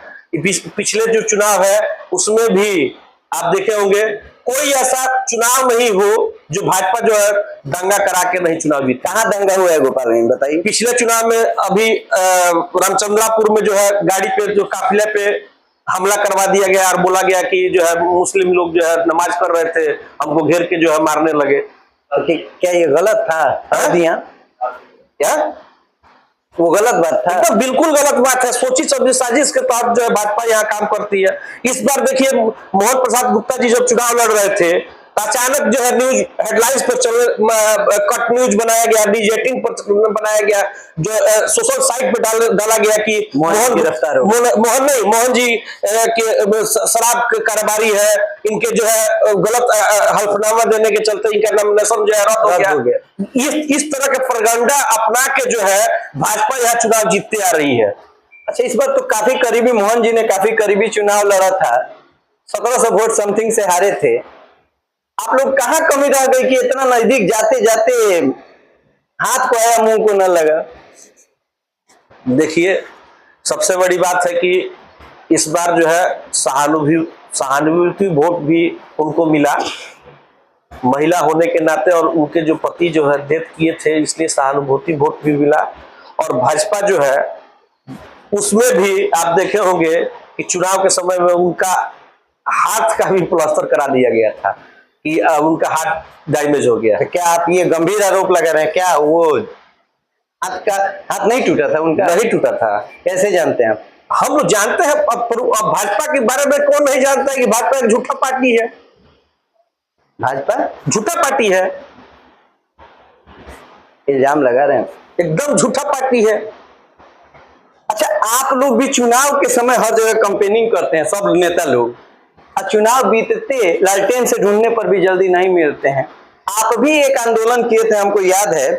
पिछले जो चुनाव है उसमें भी आप देखे होंगे कोई ऐसा चुनाव नहीं हो जो भाजपा जो है दंगा करा के नहीं चुनाव जीती। कहाँ दंगा हुआ है गोपालगंज बताइए? पिछले चुनाव में अभी रामचंद्रापुर में जो है गाड़ी पे जो काफिले पे हमला करवा दिया गया और बोला गया कि जो है मुस्लिम लोग जो है नमाज कर रहे थे, हमको घेर के जो है मारने लगे। क्या ये गलत था? क्या वो गलत बात था? तो बिल्कुल गलत बात है। सोची समझी साजिश के तहत जो है भाजपा यहाँ काम करती है। इस बार देखिए मोहन प्रसाद गुप्ता जी जब चुनाव लड़ रहे थे अचानक जो है न्यूज हेडलाइंस पर कट न्यूज बनाया गया, डिजेटिंग पर बनाया गया, जो सोशल साइट पे डाला गया कि मोहन गिरफ्तार हो, मोहन जी के शराब कारोबारी है, इनके जो है गलत हल्फनामा देने के चलते इनका नॉमिनेशन जो है रद्द हो गया। इस तरह के प्रोपेगेंडा अपना के जो है भाजपा यहाँ चुनाव जीतते आ रही है। अच्छा, इस बार तो काफी करीबी मोहन जी ने काफी करीबी चुनाव लड़ा था, 1700 वोट समथिंग से हारे थे। आप लोग कहाँ कमी रह गई कि इतना नजदीक जाते जाते हाथ को आया मुंह को न लगा? देखिए, सबसे बड़ी बात है कि इस बार जो है सहानुभूति वोट भी उनको मिला, महिला होने के नाते, और उनके जो पति जो है डेथ किए थे इसलिए सहानुभूति वोट भी मिला। और भाजपा जो है उसमें भी आप देखे होंगे कि चुनाव के समय में उनका हाथ का भी प्लास्टर करा दिया गया था कि उनका हाथ डैमेज हो गया है। क्या आप ये गंभीर आरोप लगा रहे हैं? क्या वो हाथ नहीं टूटा था? उनका नहीं टूटा था। कैसे जानते हैं आप? हम लोग जानते हैं। अब भाजपा के बारे में कौन नहीं जानता है कि भाजपा एक झूठा पार्टी है। भाजपा झूठा पार्टी है, इल्जाम लगा रहे हैं, एकदम झूठा पार्टी है। अच्छा, आप लोग भी चुनाव के समय हर जगह कंपेनिंग करते हैं, सब नेता लोग, और चुनाव बीतते लालटेन से ढूंढने पर भी जल्दी नहीं मिलते हैं। आप भी एक आंदोलन किए थे, हमको याद है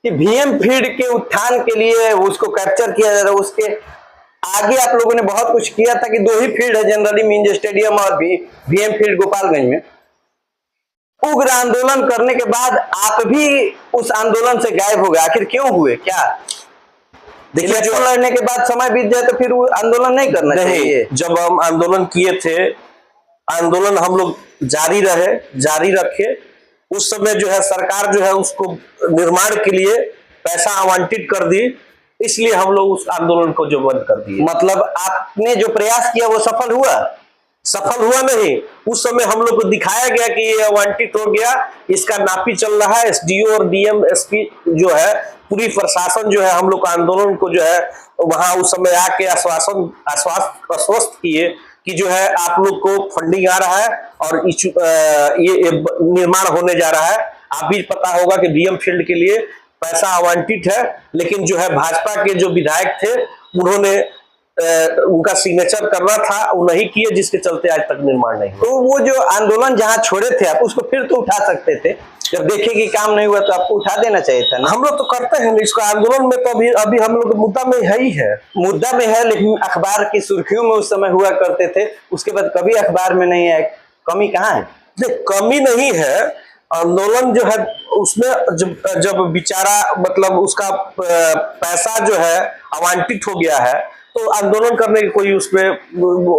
कि भीएम फील्ड के उत्थान के लिए उसको कैप्चर किया जा रहा है। उसके आगे आप लोगों ने बहुत कुछ किया था कि 2 ही फील्ड है जनरली, मिंज स्टेडियम और भी भीएम फील्ड गोपालगंज में। उग्र आंदोलन करने के बाद आप भी उस आंदोलन से गायब हो गए, आखिर क्यों हुए? क्या देखिए, जो लड़ने के बाद समय बीत जाए तो फिर वो आंदोलन नहीं करना चाहिए? जब हम आंदोलन किए थे, आंदोलन हम लोग जारी रखे, उस समय जो है सरकार जो है उसको निर्माण के लिए पैसा आवंटित कर दी, इसलिए हम लोग उस आंदोलन को जो बंद कर दिए। मतलब आपने जो प्रयास किया वो सफल हुआ? सफल हुआ नहीं। उस समय हम लोग को दिखाया गया कि ये आवंटित हो गया, इसका नापी चल रहा है। एसडीओ और डीएम एसपी जो है पूरी प्रशासन जो है हम लोग आंदोलन को जो है वहां उस समय आके आश्वस्त किए कि जो है आप लोग को फंडिंग आ रहा है और ये निर्माण होने जा रहा है। आप भी पता होगा कि डीएम फील्ड के लिए पैसा आवंटित है, लेकिन जो है भाजपा के जो विधायक थे उन्होंने उनका सिग्नेचर करना था, वो नहीं किए, जिसके चलते आज तक निर्माण नहीं हुआ। तो वो जो आंदोलन जहां छोड़े थे आप, उसको फिर तो उठा सकते थे। जब देखे कि काम नहीं हुआ तो आपको उठा देना चाहिए था ना। हम लोग तो करते हैं इसको, आंदोलन में तो अभी हम लोग मुद्दा में है ही है, मुद्दा में है, लेकिन अखबार की सुर्खियों में उस समय हुआ करते थे, उसके बाद कभी अखबार में नहीं है। कमी कहाँ है? देख, कमी नहीं है। आंदोलन जो है उसमें जब बेचारा मतलब उसका पैसा जो है आवंटित हो गया है, तो आंदोलन करने की कोई उसमें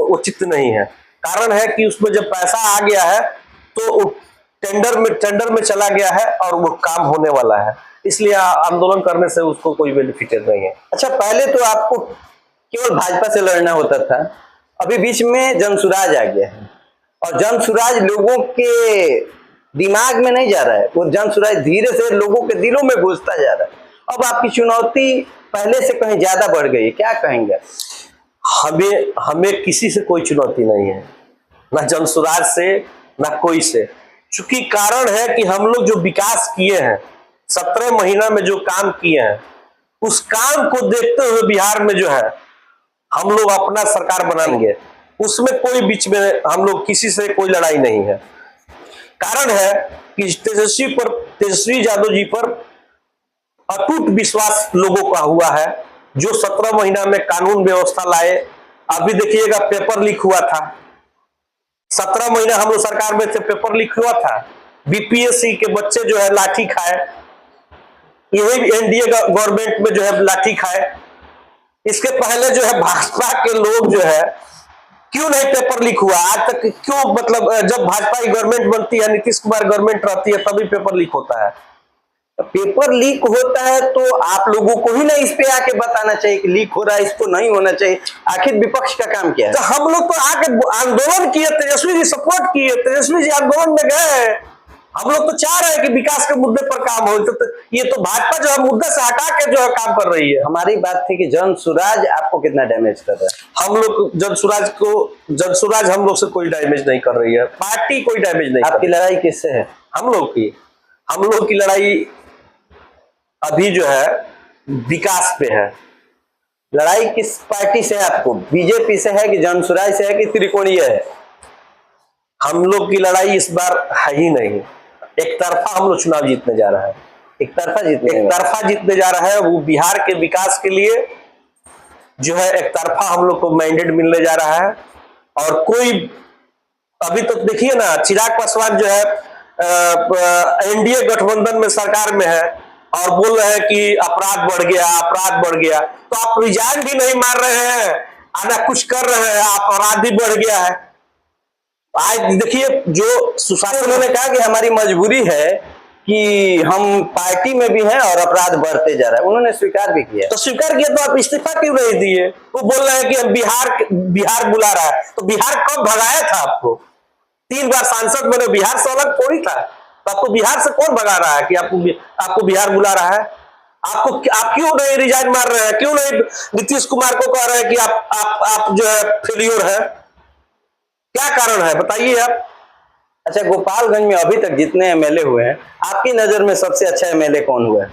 उचित नहीं है। कारण है कि उसमें जब पैसा आ गया है तो टेंडर में चला गया है और वो काम होने वाला है, इसलिए आंदोलन करने से उसको कोई बेनिफिट नहीं है। अच्छा, पहले तो आपको केवल भाजपा से लड़ना होता था, अभी बीच में जनसुराज आ गया है और जनसुराज लोगों के दिमाग में नहीं जा रहा है, वो जनसुराज धीरे से लोगों के दिलों में घुसता जा रहा है। अब आपकी चुनौती पहले से कहीं ज्यादा बढ़ गई है, क्या कहेंगे? हमें किसी से कोई चुनौती नहीं है, ना जनसुराज से ना कोई से। चूंकि कारण है कि हम लोग जो विकास किए हैं 17 महीना में, जो काम किए हैं, उस काम को देखते हुए बिहार में जो है हम लोग अपना सरकार बनाएंगे, उसमें कोई बीच में हम लोग किसी से कोई लड़ाई नहीं है। कारण है कि तेजस्वी यादव जी पर अटूट विश्वास लोगों का हुआ है, जो 17 महीना में कानून व्यवस्था लाए। अभी देखिएगा पेपर लीक हुआ था, 17 महीना हम लोग सरकार में थे, पेपर लीक हुआ था, बीपीएससी के बच्चे जो है लाठी खाए, यही एनडीए गवर्नमेंट में जो है लाठी खाए। इसके पहले जो है भाजपा के लोग जो है क्यों नहीं पेपर लीक हुआ आज तक? क्यों? मतलब जब भाजपा की गवर्नमेंट बनती है, नीतीश कुमार गवर्नमेंट रहती है, तभी पेपर लीक होता है। पेपर लीक होता है तो आप लोगों को ही ना इस पे आके बताना चाहिए कि लीक हो रहा है, इसको नहीं होना चाहिए। आखिर विपक्ष का काम क्या है? तो हम लोग तो आके आंदोलन किए, तेजस्वी जी सपोर्ट किए, तेजस्वी जी आंदोलन में गए। हम लोग तो चाह रहे हैं कि विकास के मुद्दे पर काम हो, तो ये तो भाजपा जो है मुद्दे से हटा के जो है काम कर रही है। हमारी बात थी कि जनसुराज आपको कितना डैमेज कर रहा है? हम लोग जनसुराज हम लोग से कोई डैमेज नहीं कर रही है, पार्टी कोई डैमेज नहीं। आपकी लड़ाई किससे है? हम लोग की लड़ाई अभी जो है विकास पे है। लड़ाई किस पार्टी से है आपको? बीजेपी से है कि जनसुराज से है कि त्रिकोणीय है? हम लोग की लड़ाई इस बार है ही नहीं, एक तरफा हम लोग चुनाव जीतने जा रहा है। एक तरफा जीतने जा रहा है। वो बिहार के विकास के लिए जो है एक तरफा हम लोग को मैंडेट मिलने जा रहा है। और कोई अभी तो देखिए ना, चिराग पासवान जो है एनडीए गठबंधन में सरकार में है और बोल रहे हैं कि अपराध बढ़ गया। तो आप रिजाइन भी नहीं मार रहे हैं, आना कुछ कर रहे हैं, अपराध भी बढ़ गया है। आज देखिए जो सुशासन, उन्होंने कहा कि हमारी मजबूरी है कि हम पार्टी में भी हैं और अपराध बढ़ते जा रहा है, उन्होंने स्वीकार भी किया। तो स्वीकार किया तो आप इस्तीफा क्यों नहीं दिए? वो बोल रहे हैं कि हम बिहार बुला रहा है। तो बिहार कब भगाया था आपको? 3 बार सांसद बने, बिहार से अलग थोड़ी था। तो आपको बिहार से कौन भगा रहा है कि आपको बिहार बुला रहा है? आप क्यों नहीं रिजाइन मार रहे हैं? क्यों नहीं नीतीश कुमार को कह रहे हैं कि आप जो है फेलियर है? क्या कारण है बताइए आप। अच्छा, गोपालगंज में अभी तक जितने एमएलए हुए हैं, आपकी नजर में सबसे अच्छा एमएलए कौन हुआ है?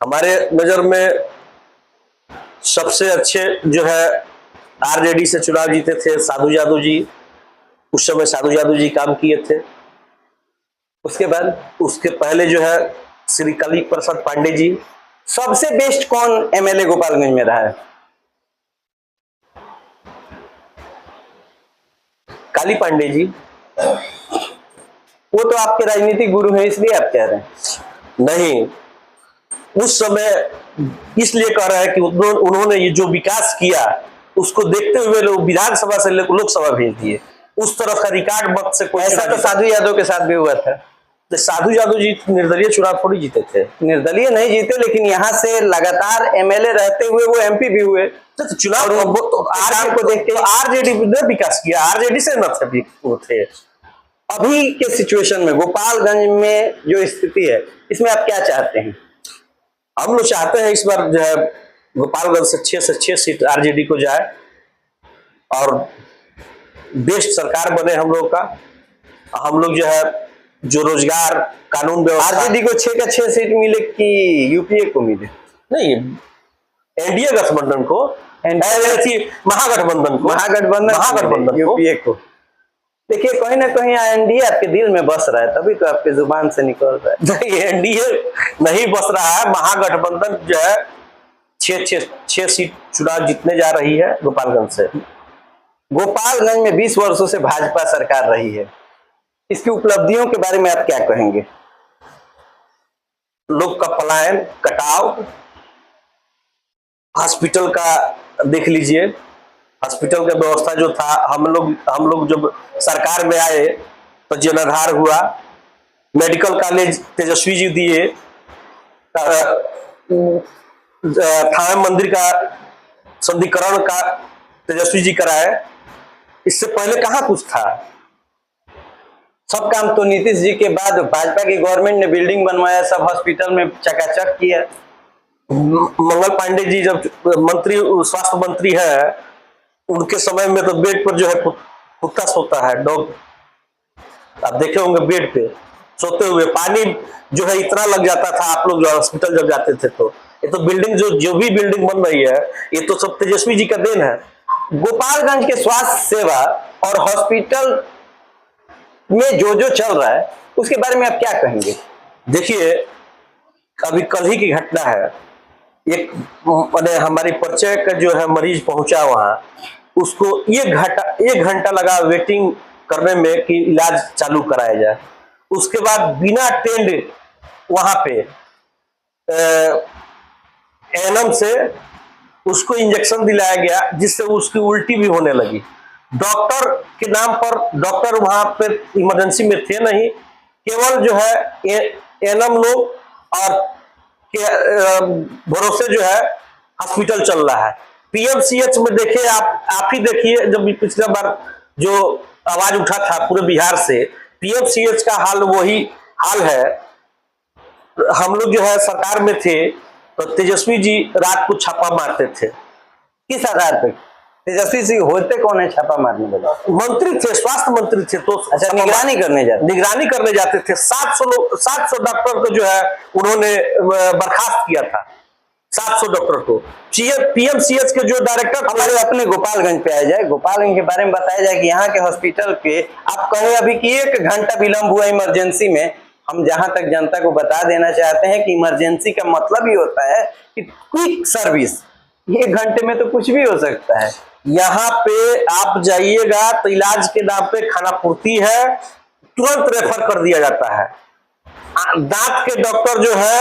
हमारे नजर में सबसे अच्छे जो है आरजेडी से चुनाव जीते थे साधु यादव जी। उस समय साधु यादव जी काम किए थे। उसके पहले जो है श्री काली प्रसाद पांडे जी। सबसे बेस्ट कौन एमएलए गोपालगंज में रहा है? काली पांडे जी। वो तो आपके राजनीतिक गुरु हैं, इसलिए आप कह रहे हैं? नहीं, उस समय इसलिए कह रहे हैं कि उन्होंने ये जो विकास किया उसको देखते हुए लोग विधानसभा से लोकसभा भेज दिए। उस तरफ का रिकॉर्ड मत से कोई। ऐसा तो साधु यादव के साथ भी हुआ था। तो साधु यादव जी निर्दलीय चुनाव थोड़ी जीते थे। निर्दलीय नहीं जीते, लेकिन यहाँ से लगातार एमएलए रहते हुए वो एमपी भी हुए। तो चुनाव को देख के आरजेडी ने विकास किया, आरजेडी से न थे। अभी के सिचुएशन में गोपालगंज में जो स्थिति है, इसमें आप क्या चाहते हैं? हम लोग चाहते हैं इस बार जो है गोपालगंज से 6 सीट आरजेडी को जाए और बेस्ट सरकार बने हम लोग का। हम लोग जो है जो रोजगार कानून व्यवस्था, आरजेडी को 6 का 6 सीट मिले कि यूपीए को मिले? नहीं, एनडीए गठबंधन को, महागठबंधन यूपीए को। देखिए, कहीं ना कहीं एनडीए आपके दिल में बस रहा है, तभी तो आपके जुबान से निकल रहा है। नहीं, एनडीए नहीं बस रहा है, महागठबंधन जो है 6 सीट चुनाव जीतने जा रही है गोपालगंज से। गोपालगंज में 20 वर्षों से भाजपा सरकार रही है, इसकी उपलब्धियों के बारे में आप क्या कहेंगे? लोग का पलायन, कटाव, हॉस्पिटल का देख लीजिए, हॉस्पिटल का व्यवस्था जो था, हम लोग जब सरकार में आए तो जीर्णोद्धार हुआ। मेडिकल कॉलेज तेजस्वी जी दिए, थाना मंदिर का संधिकरण का तेजस्वी जी कराए। इससे पहले कहाँ कुछ था? सब काम तो नीतीश जी के बाद भाजपा की गवर्नमेंट ने बिल्डिंग बनवाया, सब हॉस्पिटल में चकाचक किया। मंगल पांडे जी जब मंत्री, स्वास्थ्य मंत्री है, उनके समय में तो बेड पर जो है कुत्ता सोता है, डॉग, आप देखे होंगे बेड पे सोते हुए। पानी जो है इतना लग जाता था, आप लोग जो हॉस्पिटल जब जाते थे तो। ये तो बिल्डिंग जो भी बिल्डिंग बन रही है, ये तो सब तेजस्वी जी का देन है। गोपालगंज के स्वास्थ्य सेवा और हॉस्पिटल में जो चल रहा है उसके बारे में आप क्या कहेंगे? देखिए, अभी कल ही की घटना है, एक मैंने हमारी परिचय का जो है मरीज पहुंचा वहां, उसको 1 घंटा लगा वेटिंग करने में कि इलाज चालू कराया जाए। उसके बाद बिना टेंड वहां पे एनम से उसको इंजेक्शन दिलाया गया, जिससे उसकी उल्टी भी होने लगी। डॉक्टर के नाम पर, डॉक्टर वहां पे इमरजेंसी में थे नहीं, केवल जो है एनम लोग और के भरोसे जो है हॉस्पिटल चल रहा है। पीएमसीएच में देखिए, आप ही देखिए, जब पिछला बार जो आवाज उठा था पूरे बिहार से, पीएमसीएच का हाल वही हाल है। हम लोग जो है सरकार में थे तो तेजस्वी जी रात को छापा मारते थे। किस आधार पर? तेजस्वी जी होते कौन है छापा मारने वाले? मंत्री थे, स्वास्थ्य मंत्री थे। तो अच्छा, निगरानी करने जाते थे। 700 डॉक्टर को जो है उन्होंने बर्खास्त किया था, 700 डॉक्टर को। पीएमसीएच के जो डायरेक्टर, हमारे अपने गोपालगंज पे आ जाए, गोपालगंज के बारे में बताया जाए कि यहाँ के हॉस्पिटल पे आप कहें अभी कि 1 घंटा विलंब हुआ इमरजेंसी में। हम जहां तक जनता को बता देना चाहते हैं कि इमरजेंसी का मतलब ही होता है कि क्विक सर्विस। 1 घंटे में तो कुछ भी हो सकता है। यहाँ पे आप जाइएगा तो इलाज के नाम पे खाना पूर्ति है, तुरंत रेफर कर दिया जाता है। दांत के डॉक्टर जो है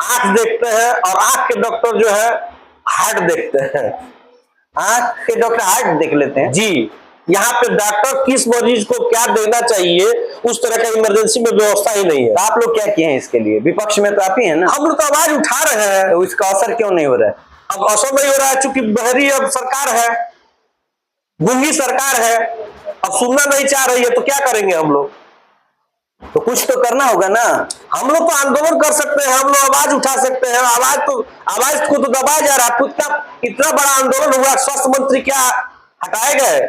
आंख देखते हैं, और आंख के डॉक्टर जो है हार्ट देखते हैं। आंख के डॉक्टर हार्ट देख लेते हैं जी। यहाँ पे डॉक्टर किस मरीज को क्या देना चाहिए, उस तरह का इमरजेंसी में व्यवस्था ही नहीं है। तो आप लोग क्या किए हैं इसके लिए? विपक्ष में तो आप ही है ना। हम लोग तो आवाज उठा रहे हैं। तो इसका असर क्यों नहीं हो रहा है? अब असर नहीं हो रहा है चूंकि बहरी अब सरकार है, गूंगी सरकार है, अब सुनना नहीं चाह रही है, तो क्या करेंगे हम लोग? तो कुछ तो करना होगा ना। हम लोग तो आंदोलन कर सकते हैं, हम लोग आवाज उठा सकते हैं। आवाज को तो दबाया जा रहा है। इतना बड़ा आंदोलन हुआ, स्वास्थ्य मंत्री क्या हटाए गए?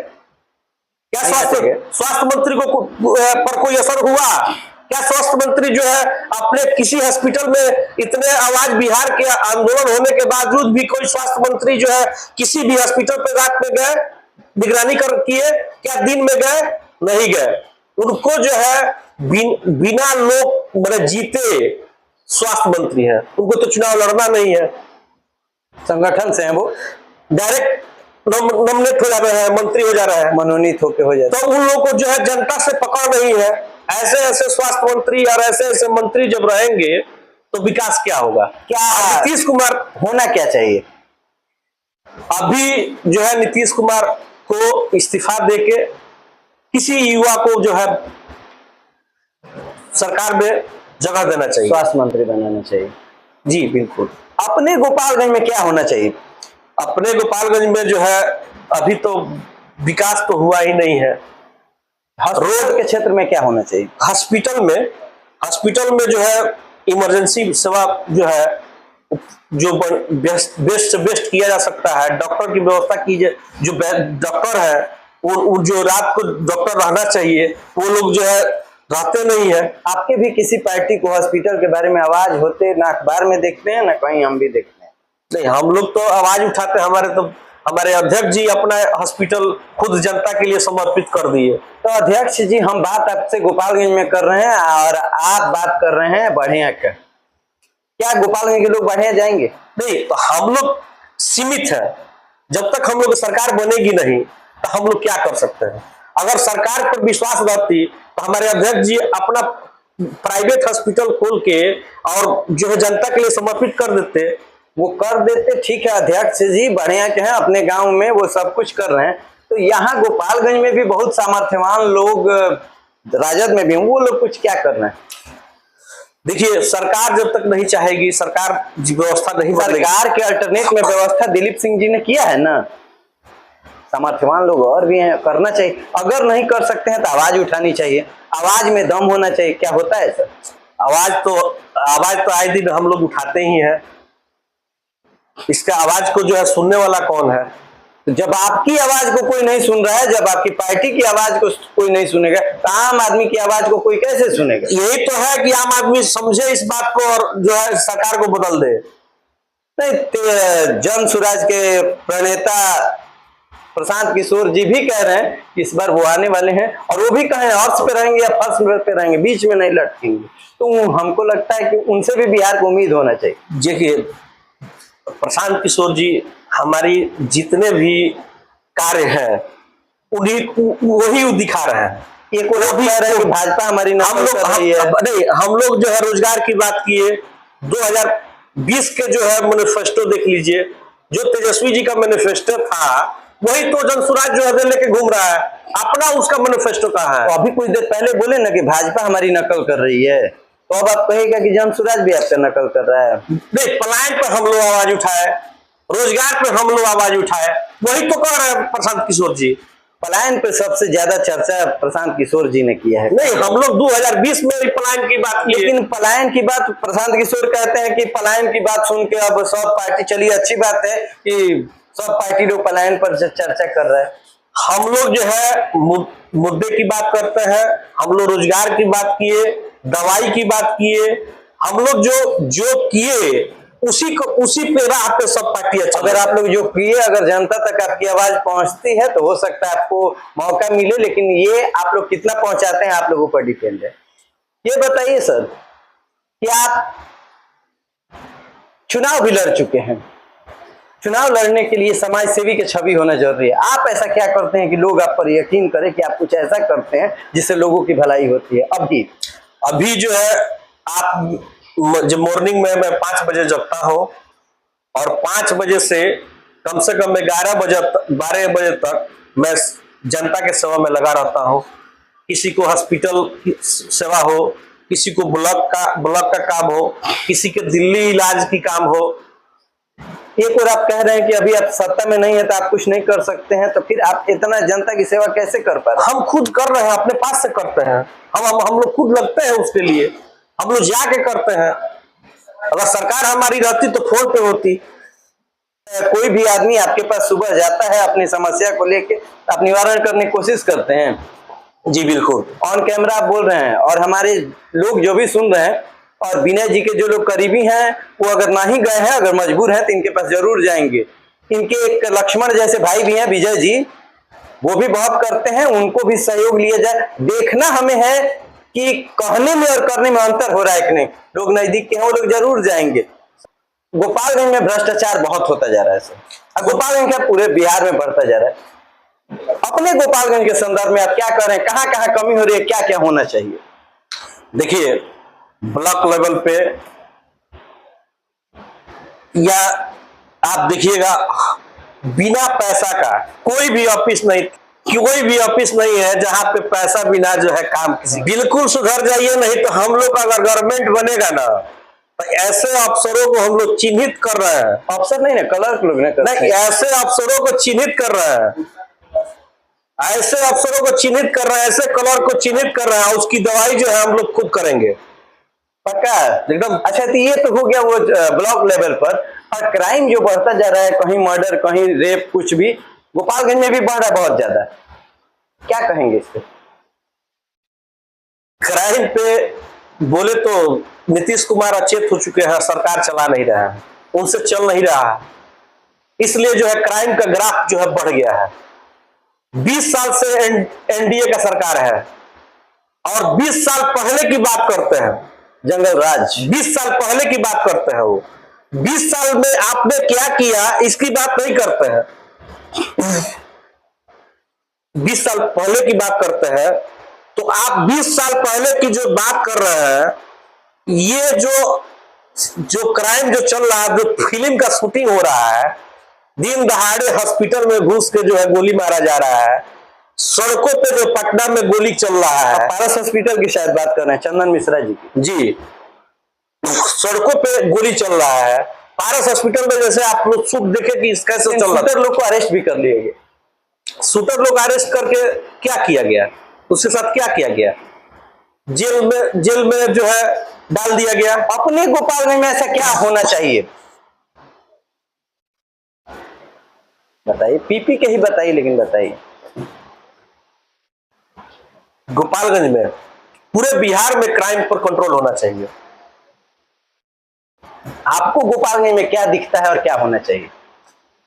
क्या स्वास्थ्य मंत्री को पर कोई असर हुआ? क्या स्वास्थ्य मंत्री जो है अपने किसी हॉस्पिटल में, इतने आवाज बिहार के आंदोलन होने के बावजूद भी कोई स्वास्थ्य मंत्री जो है किसी भी हॉस्पिटल पे रात में गए, निगरानी किए? क्या दिन में गए? नहीं गए। उनको जो है बिना लोग मतलब जीते स्वास्थ्य मंत्री है, उनको तो चुनाव लड़ना नहीं है। संगठन से है वो, डायरेक्ट नॉमिनेट हो जा रहे हैं, मंत्री हो जा रहे हैं, मनोनीत होके हो जाते। तो उन लोगों को जो है जनता से पकड़ नहीं है। ऐसे स्वास्थ्य मंत्री और ऐसे मंत्री जब रहेंगे तो विकास क्या होगा? क्या नीतीश कुमार होना क्या चाहिए? अभी जो है नीतीश कुमार को इस्तीफा देके किसी युवा को जो है सरकार में जगह देना चाहिए, स्वास्थ्य मंत्री बनाना चाहिए। जी बिल्कुल। अपने गोपालगंज में क्या होना चाहिए? अपने गोपालगंज में जो है अभी तो विकास तो हुआ ही नहीं है। रोड के क्षेत्र में क्या होना चाहिए? हॉस्पिटल में जो है इमरजेंसी सेवा जो है जो बेस्ट से बेस्ट किया जा सकता है। डॉक्टर की व्यवस्था कीजिए, जो डॉक्टर है वो जो रात को डॉक्टर रहना चाहिए, वो लोग जो है रहते नहीं है। आपके भी किसी पार्टी को हॉस्पिटल के बारे में आवाज होते ना अखबार में देखते हैं ना कहीं हम भी देखते हैं? नहीं, हम लोग तो आवाज उठाते हैं। हमारे अध्यक्ष जी अपना हॉस्पिटल खुद जनता के लिए समर्पित कर दिए। तो अध्यक्ष जी, हम बात आपसे गोपालगंज में कर रहे हैं और आप बात कर रहे हैं बढ़िया का। क्या गोपालगंज के लोग बढ़िया जाएंगे? नहीं, तो हम लोग सीमित है। जब तक हम लोग सरकार बनेगी नहीं, तो हम लोग क्या कर सकते हैं? अगर सरकार पर विश्वास रहती तो हमारे अध्यक्ष जी अपना प्राइवेट हॉस्पिटल खोल के और जो है जनता के लिए समर्पित कर देते। वो कर देते, ठीक है अध्यक्ष जी बढ़िया के हैं, अपने गांव में वो सब कुछ कर रहे हैं। तो यहाँ गोपालगंज में भी बहुत सामर्थ्यवान लोग राजद में भी हैं, वो लोग कुछ क्या कर रहे हैं? देखिए, सरकार जब तक नहीं चाहेगी, सरकार व्यवस्था नहीं बदलेगी। सरकार के अल्टरनेट में व्यवस्था दिलीप सिंह जी ने किया है ना। सामर्थ्यवान लोग और भी हैं, करना चाहिए। अगर नहीं कर सकते हैं तो आवाज उठानी चाहिए, आवाज में दम होना चाहिए। क्या होता है सर? आवाज तो आए दिन हम लोग उठाते ही हैं। इसका आवाज को जो है सुनने वाला कौन है? जब आपकी आवाज को कोई नहीं सुन रहा है, जब आपकी पार्टी की आवाज को कोई नहीं सुनेगा, तो आम आदमी की आवाज को कोई कैसे सुनेगा? यही तो है कि आम आदमी समझे इस बात को और जो है सरकार को बदल दे। नहीं, जन स्वराज के प्रणेता प्रशांत किशोर जी भी कह रहे हैं कि इस बार वो आने वाले हैं, और वो भी कहें अर्श पे रहेंगे या फर्श पे रहेंगे, बीच में नहीं लटकेंगे। तो हमको लगता है कि उनसे भी बिहार को उम्मीद होना चाहिए। देखिए, प्रशांत किशोर जी हमारी जितने भी कार्य हैं उन्हीं वही वो दिखा रहे हैं। एक और भी कह रहे हैं कि भाजपा हमारी हम लोग जो है रोजगार की बात किए, 2020 के जो है मैनिफेस्टो देख लीजिए, जो तेजस्वी जी का मैनिफेस्टो था वही तो जन स्वराज जो है लेके घूम रहा है। अपना उसका मैनिफेस्टो कहाँ है? तो अभी कुछ देर पहले बोले ना कि भाजपा हमारी नकल कर रही है, तो अब आप कहेगा कि जन स्वराज भी आपका नकल कर रहा है। नहीं, पलायन पर हम लोग आवाज उठाए, रोजगार पे हम लोग आवाज उठाए, वही तो कर रहे हैं प्रशांत किशोर जी। पलायन पे सबसे ज्यादा चर्चा प्रशांत किशोर जी ने किया है। नहीं, हम लोग 2020 में भी पलायन की बात की, लेकिन पलायन की बात प्रशांत किशोर कहते हैं कि पलायन की बात सुन के अब सब पार्टी, चलिए अच्छी बात है कि सब पार्टी लोग पलायन पर चर्चा कर रहा है। हम लोग जो है मुद्दे की बात करते हैं, हम लोग रोजगार की बात किए, दवाई की बात किए, हम लोग जो किए उसी पे राह पे सब पार्टी। अगर आप लोग जो किए, अगर जनता तक आपकी आवाज पहुंचती है तो हो सकता है आपको मौका मिले, लेकिन ये आप लोग कितना पहुंचाते हैं आप लोगों पर डिपेंड है। ये बताइए सर कि आप चुनाव भी लड़ चुके हैं, चुनाव लड़ने के लिए समाज सेवी की छवि होना जरूरी है। आप ऐसा क्या करते हैं कि लोग आप पर यकीन करें कि आप कुछ ऐसा करते हैं जिससे लोगों की भलाई होती है? अभी जो है आप जब मॉर्निंग में मैं 5 बजे जगता हूं और 5 बजे से कम 12 बजे तक मैं जनता के सेवा में लगा रहता हूं। किसी को हॉस्पिटल की सेवा हो, किसी को ब्लॉक का काम हो, किसी के दिल्ली इलाज की काम हो। एक और आप कह रहे हैं कि अभी आप सत्ता में नहीं है तो आप कुछ नहीं कर सकते हैं, तो फिर आप इतना जनता की सेवा कैसे कर पा रहे हैं? हम खुद कर रहे हैं, अपने पास से करते हैं। हम लोग खुद लगते हैं उसके लिए, हम लोग जाके करते हैं। अगर सरकार हमारी रहती तो फोन पे होती। कोई भी आदमी आपके पास सुबह जाता है अपनी समस्या को लेके, आप निवारण करने की कोशिश करते हैं? जी बिल्कुल, ऑन कैमरा आप बोल रहे हैं, और हमारे लोग जो भी सुन रहे हैं और विनय जी के जो लोग करीबी हैं वो अगर नहीं गए हैं, अगर मजबूर हैं तो इनके पास जरूर जाएंगे। इनके एक लक्ष्मण जैसे भाई भी हैं, विजय जी, वो भी बहुत करते हैं, उनको भी सहयोग लिया जाए। देखना हमें है कि कहने में और करने में अंतर हो रहा है कि नहीं। लोग नजदीक के हैं, वो लोग जरूर जाएंगे। गोपालगंज में भ्रष्टाचार बहुत होता जा रहा है सर, गोपालगंज क्या पूरे बिहार में बढ़ता जा रहा है। अपने गोपालगंज के संदर्भ में आप क्या कर रहे हैं, कहाँ कहाँ कमी हो रही है, क्या क्या होना चाहिए? देखिए, ब्लॉक लेवल पे या आप देखिएगा, बिना पैसा का कोई भी ऑफिस नहीं है जहां पे पैसा बिना जो है काम किसी। बिल्कुल सुधर जाइए, नहीं तो हम लोग अगर गवर्नमेंट बनेगा ना तो ऐसे अफसरों को हम लोग चिन्हित कर रहे हैं। अफसर नहीं ना, क्लर्क लोग नहीं, ऐसे अफसरों को चिन्हित कर रहे हैं, ऐसे अफसरों को चिन्हित कर रहे हैं, ऐसे क्लर्क को चिन्हित कर रहे हैं। उसकी दवाई जो है हम लोग खुद करेंगे, पक्का एकदम। अच्छा, तो ये तो हो गया वो ब्लॉक लेवल पर। और क्राइम जो बढ़ता जा रहा है, कहीं मर्डर, कहीं रेप, कुछ भी गोपालगंज में भी बढ़ रहा है बहुत ज्यादा, क्या कहेंगे इसको? क्राइम पे बोले तो नीतीश कुमार अचेत हो चुके हैं, सरकार चला नहीं रहा है, उनसे चल नहीं रहा है, इसलिए जो है क्राइम का ग्राफ जो है बढ़ गया है। 20 साल से एनडीए का सरकार है और 20 साल पहले की बात करते हैं, जंगल राज 20 साल पहले की बात करते हैं। वो 20 साल में आपने क्या किया इसकी बात नहीं करते हैं। 20 साल पहले की बात करते हैं, तो आप 20 साल पहले की जो बात कर रहे हैं, ये जो क्राइम जो चल रहा है, जो फिल्म का शूटिंग हो रहा है, दिन दहाड़े हॉस्पिटल में घुस के जो है गोली मारा जा रहा है, सड़कों पे जो पटना में गोली चल रहा है, पारस हॉस्पिटल की शायद बात कर रहे हैं, चंदन मिश्रा जी की। जी, सड़कों पे गोली चल रहा है। पारस हॉस्पिटल में जैसे आप लोग शूट देखे कि इसका कैसे चल रहा है, लोग को अरेस्ट भी कर लिए गए। शूटर लोग अरेस्ट करके क्या किया गया, उसके साथ क्या किया गया, जेल में जो है डाल दिया गया। अपने गोपालगंज में ऐसा क्या होना चाहिए बताइए, पीपी के ही बताइए, लेकिन बताइए। गोपालगंज में, पूरे बिहार में क्राइम पर कंट्रोल होना चाहिए। आपको गोपालगंज में क्या दिखता है और क्या होना चाहिए?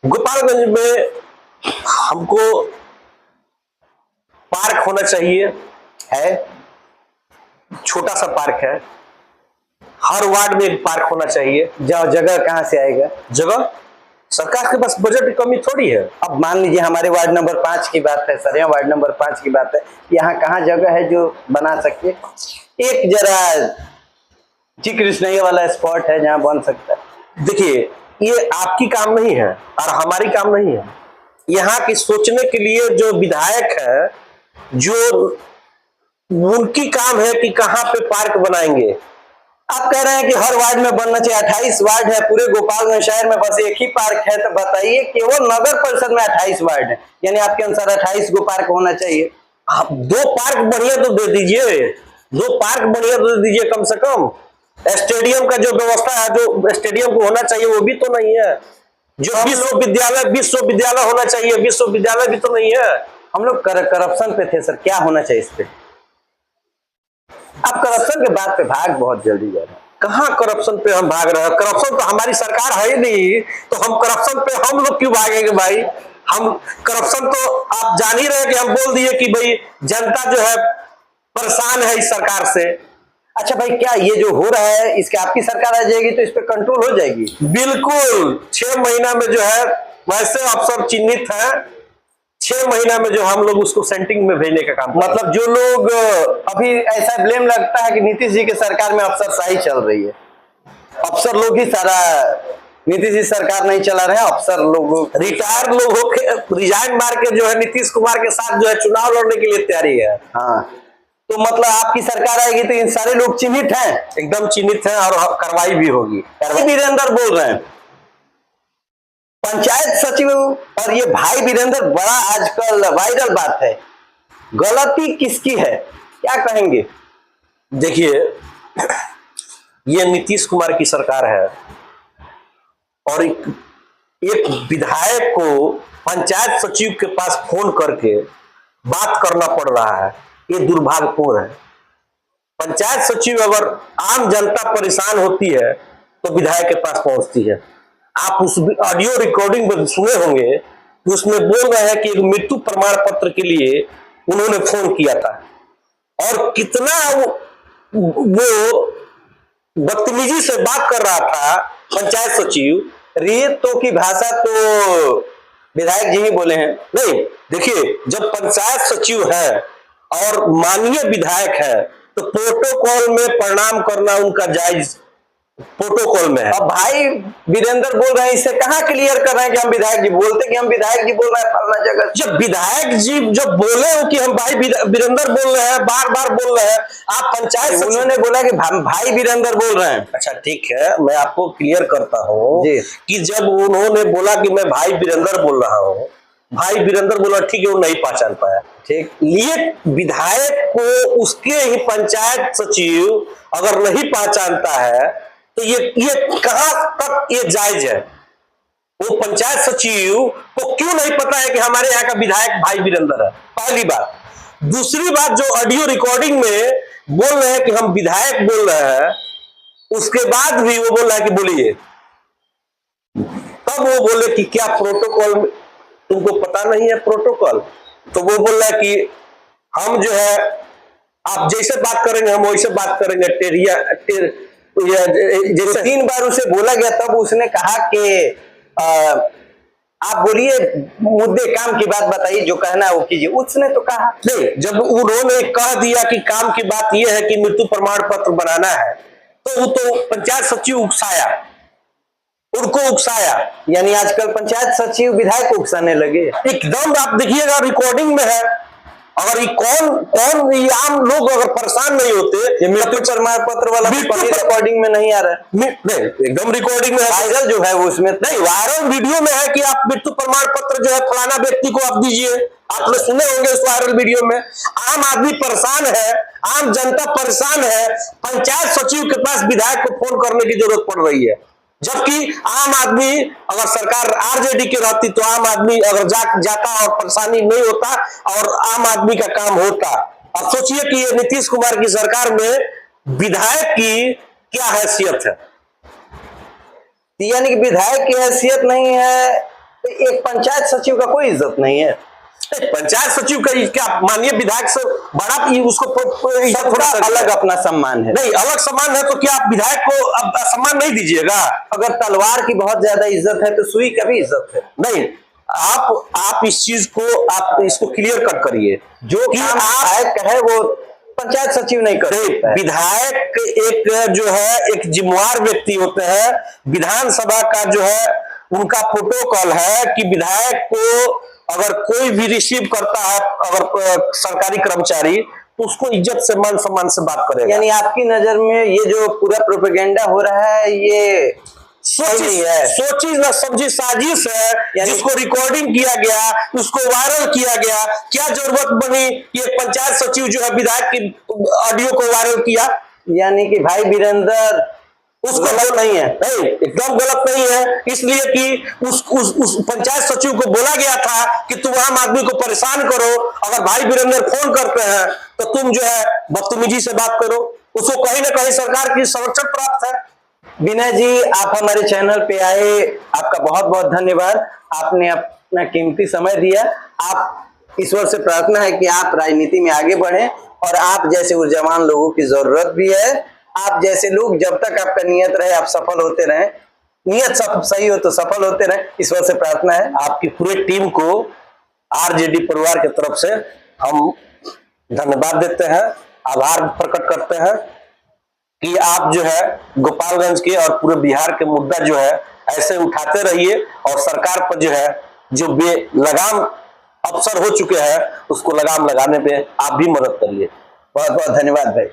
गोपालगंज में हमको पार्क होना चाहिए, है छोटा सा पार्क है, हर वार्ड में एक पार्क होना चाहिए। जगह कहां से आएगा? जगह सरकार के पास बजट की कमी थोड़ी है। अब मान लीजिए हमारे वार्ड नंबर 5 की बात है, सर, वार्ड नंबर 5 की बात है, यहाँ कहाँ जगह है जो बना सकते? एक जरा जी कृष्णैया वाला स्पॉट है जहाँ बन सकता है। देखिए, ये आपकी काम नहीं है और हमारी काम नहीं है। यहाँ की सोचने के लिए जो विधायक है, जो उनकी काम है कि कहाँ पे पार्क बनाएंगे। आप कह रहे हैं कि हर वार्ड में बनना चाहिए, 28 वार्ड है पूरे गोपालगंज शहर में, बस एक ही पार्क है, तो बताइए केवल नगर परिषद में 28 वार्ड है, यानी आपके अनुसार 28 गो पार्क होना चाहिए। आप 2 पार्क बढ़िया तो दे दीजिए, 2 पार्क बढ़िया तो दे दीजिए कम से कम। स्टेडियम का जो व्यवस्था है, जो स्टेडियम को होना चाहिए, वो भी तो नहीं है। जो विश्वविद्यालय होना चाहिए, विश्वविद्यालय भी तो नहीं है। हम लोग करप्शन पे थे सर, क्या होना चाहिए इस पे? आप करप्शन के बात पे भाग बहुत जल्दी जा रहे हैं। कहाँ करप्शन पे हम भाग रहे हैं? करप्शन तो हमारी सरकार है ही नहीं, तो हम करप्शन पे हम लोग क्यों भागेंगे भाई? हम करप्शन तो आप जान ही रहे कि हम बोल दिए कि भाई जनता जो है परेशान है इस सरकार से। अच्छा भाई, क्या ये जो हो रहा है इसके आपकी सरकार आ जाएगी तो इस पे कंट्रोल हो जाएगी? बिल्कुल, 6 महीना में जो है, वैसे अफसर चिन्हित है, 6 महीना में जो हम लोग उसको सेंटिंग में भेजने का काम। मतलब जो लोग अभी ऐसा ब्लेम लगता है कि नीतीश जी के सरकार में अफसरशाही चल रही है, अफसर लोग ही सारा, नीतीश जी सरकार नहीं चला रहे हैं, अफसर लोग रिटायर लोग होके रिजाइन मार के जो है नीतीश कुमार के साथ जो है चुनाव लड़ने के लिए तैयारी है। हाँ, तो मतलब आपकी सरकार आएगी तो इन सारे लोग चिन्हित हैं? एकदम चिन्हित हैं और कार्रवाई भी होगी। वीरेंद्र बोल रहे हैं पंचायत सचिव, और ये भाई वीरेंद्र बड़ा आजकल वायरल बात है, गलती किसकी है, क्या कहेंगे? देखिए, ये नीतीश कुमार की सरकार है और एक विधायक को पंचायत सचिव के पास फोन करके बात करना पड़ रहा है, ये दुर्भाग्यपूर्ण है। पंचायत सचिव अगर आम जनता परेशान होती है तो विधायक के पास पहुंचती है। आप उस ऑडियो रिकॉर्डिंग में सुने होंगे कि उसमें बोल रहे हैं कि एक मृत्यु प्रमाण पत्र के लिए उन्होंने फोन किया था, और कितना वो बदतमीजी से बात कर रहा था पंचायत सचिव। रियतों की भाषा तो विधायक जी ही बोले हैं। नहीं, देखिए, जब पंचायत सचिव है और माननीय विधायक है तो प्रोटोकॉल में प्रणाम करना उनका जायज प्रोटोकॉल में है। अब भाई वीरेंद्र बोल रहे हैं, इससे कहां क्लियर कर रहे हैं कि हम विधायक जी बोलते कि हम विधायक जी बोल रहे हैं फलना जगह? जब विधायक जी जब बोले हो कि हम भाई वीरेंद्र बोल रहे हैं, बार बार बोल रहे हैं, आप पंचायत, उन्होंने बोला कि भाई वीरेंद्र बोल रहे हैं। अच्छा ठीक है, मैं आपको क्लियर करता हूँ कि जब उन्होंने बोला कि मैं भाई वीरेंद्र बोल रहा हूँ, भाई वीरेंद्र बोला, ठीक है, वो नहीं पहचान पाया, ठीक। ये विधायक को उसके ही पंचायत सचिव अगर नहीं पहचानता है तो ये कहां तक ये जायज है? वो पंचायत सचिव को क्यों नहीं पता है कि हमारे यहाँ का विधायक भाई वीरेंद्र है? पहली बात। दूसरी बात, जो ऑडियो रिकॉर्डिंग में बोल रहे हैं कि हम विधायक बोल रहे हैं, उसके बाद भी वो बोल रहा है कि बोलिए। तब वो बोले कि क्या प्रोटोकॉल तुमको पता नहीं है प्रोटोकॉल? तो वो बोल रहा है कि हम जो है आप जैसे बात करेंगे हम वैसे बात करेंगे। जैसे 3 बार उसे बोला गया तब उसने कहा कि आप बोलिए, मुद्दे काम की बात बताइए, जो कहना है वो कीजिए। उसने तो कहा नहीं, जब उन्होंने कह दिया कि काम की बात यह है कि मृत्यु प्रमाण पत्र बनाना है, तो वो तो पंचायत सचिव उकसाया, उनको उकसाया। यानी आजकल पंचायत सचिव विधायक को उकसाने लगे। एकदम आप देखिएगा, रिकॉर्डिंग में है। अगर ये कौन ये आम लोग अगर परेशान नहीं होते, ये मृत्यु प्रमाण पत्र वाला रिकॉर्डिंग में नहीं आ रहा है। नहीं, एकदम रिकॉर्डिंग में है। वायरल जो है वो उसमें नहीं, वायरल वीडियो में है कि आप मृत्यु प्रमाण पत्र जो है फलाना व्यक्ति को आप दीजिए। आपने सुने होंगे उस वायरल वीडियो में। आम आदमी परेशान है, आम जनता परेशान है, पंचायत सचिव के पास विधायक को फोन करने की जरूरत पड़ रही है। जबकि आम आदमी, अगर सरकार आरजेडी की रहती तो आम आदमी अगर जाता और परेशानी नहीं होता और आम आदमी का काम होता। अब सोचिए कि ये नीतीश कुमार की सरकार में विधायक की क्या हैसियत है। यानी कि विधायक की हैसियत नहीं है तो एक पंचायत सचिव का कोई इज्जत नहीं है। पंचायत सचिव का क्या मानिए, विधायक से बड़ा उसको थोड़ा अलग अपना सम्मान है। नहीं, अलग सम्मान है तो क्या आप विधायक को अब सम्मान नहीं दीजिएगा? अगर तलवार की बहुत ज्यादा इज्जत है तो सुई का भी इज्जत है। नहीं, आप इस चीज को आप इसको क्लियर कट करिए। जो कि विधायक है वो पंचायत सचिव नहीं कर सकता। विधायक एक जो है एक जिम्मेवार व्यक्ति होते हैं। विधानसभा का जो है उनका प्रोटोकॉल है कि विधायक को अगर कोई भी रिसीव करता है, अगर सरकारी कर्मचारी, तो उसको इज्जत से मान सम्मान से बात करेगा। यानी आपकी नजर में ये जो पूरा प्रोपेगेंडा हो रहा है ये सोची न समझी साजिश है, जिसको रिकॉर्डिंग किया गया, उसको वायरल किया गया। क्या जरूरत बनी ये पंचायत सचिव जो है विधायक की ऑडियो को वायरल किया? यानी कि भाई वीरेंद्र उसको गलत नहीं है, नहीं एकदम गलत नहीं है। इसलिए कि उस पंचायत सचिव को बोला गया था कि तुम आम आदमी को परेशान करो, अगर भाई वीरेंद्र फोन करते हैं तो तुम जो है बदतमीजी से बात करो। उसको कहीं ना कहीं सरकार की संरक्षण प्राप्त है। विनय जी, आप हमारे चैनल पे आए, आपका बहुत बहुत धन्यवाद। आपने अपना कीमती समय दिया। आप ईश्वर से प्रार्थना है कि आप राजनीति में आगे बढ़ें और आप जैसे ऊर्जावान लोगों की जरूरत भी है। आप जैसे लोग, जब तक आपका नियत रहे आप सफल होते रहें, नियत सब सही हो तो सफल होते रहें, ईश्वर से प्रार्थना है। आपकी पूरे टीम को आरजेडी परिवार की तरफ से हम धन्यवाद देते हैं, आभार प्रकट करते हैं कि आप जो है गोपालगंज के और पूरे बिहार के मुद्दा जो है ऐसे उठाते रहिए और सरकार पर जो है जो बेलगाम अफसर हो चुके हैं उसको लगाम लगाने पे आप भी मदद करिए। बहुत बहुत धन्यवाद भाई।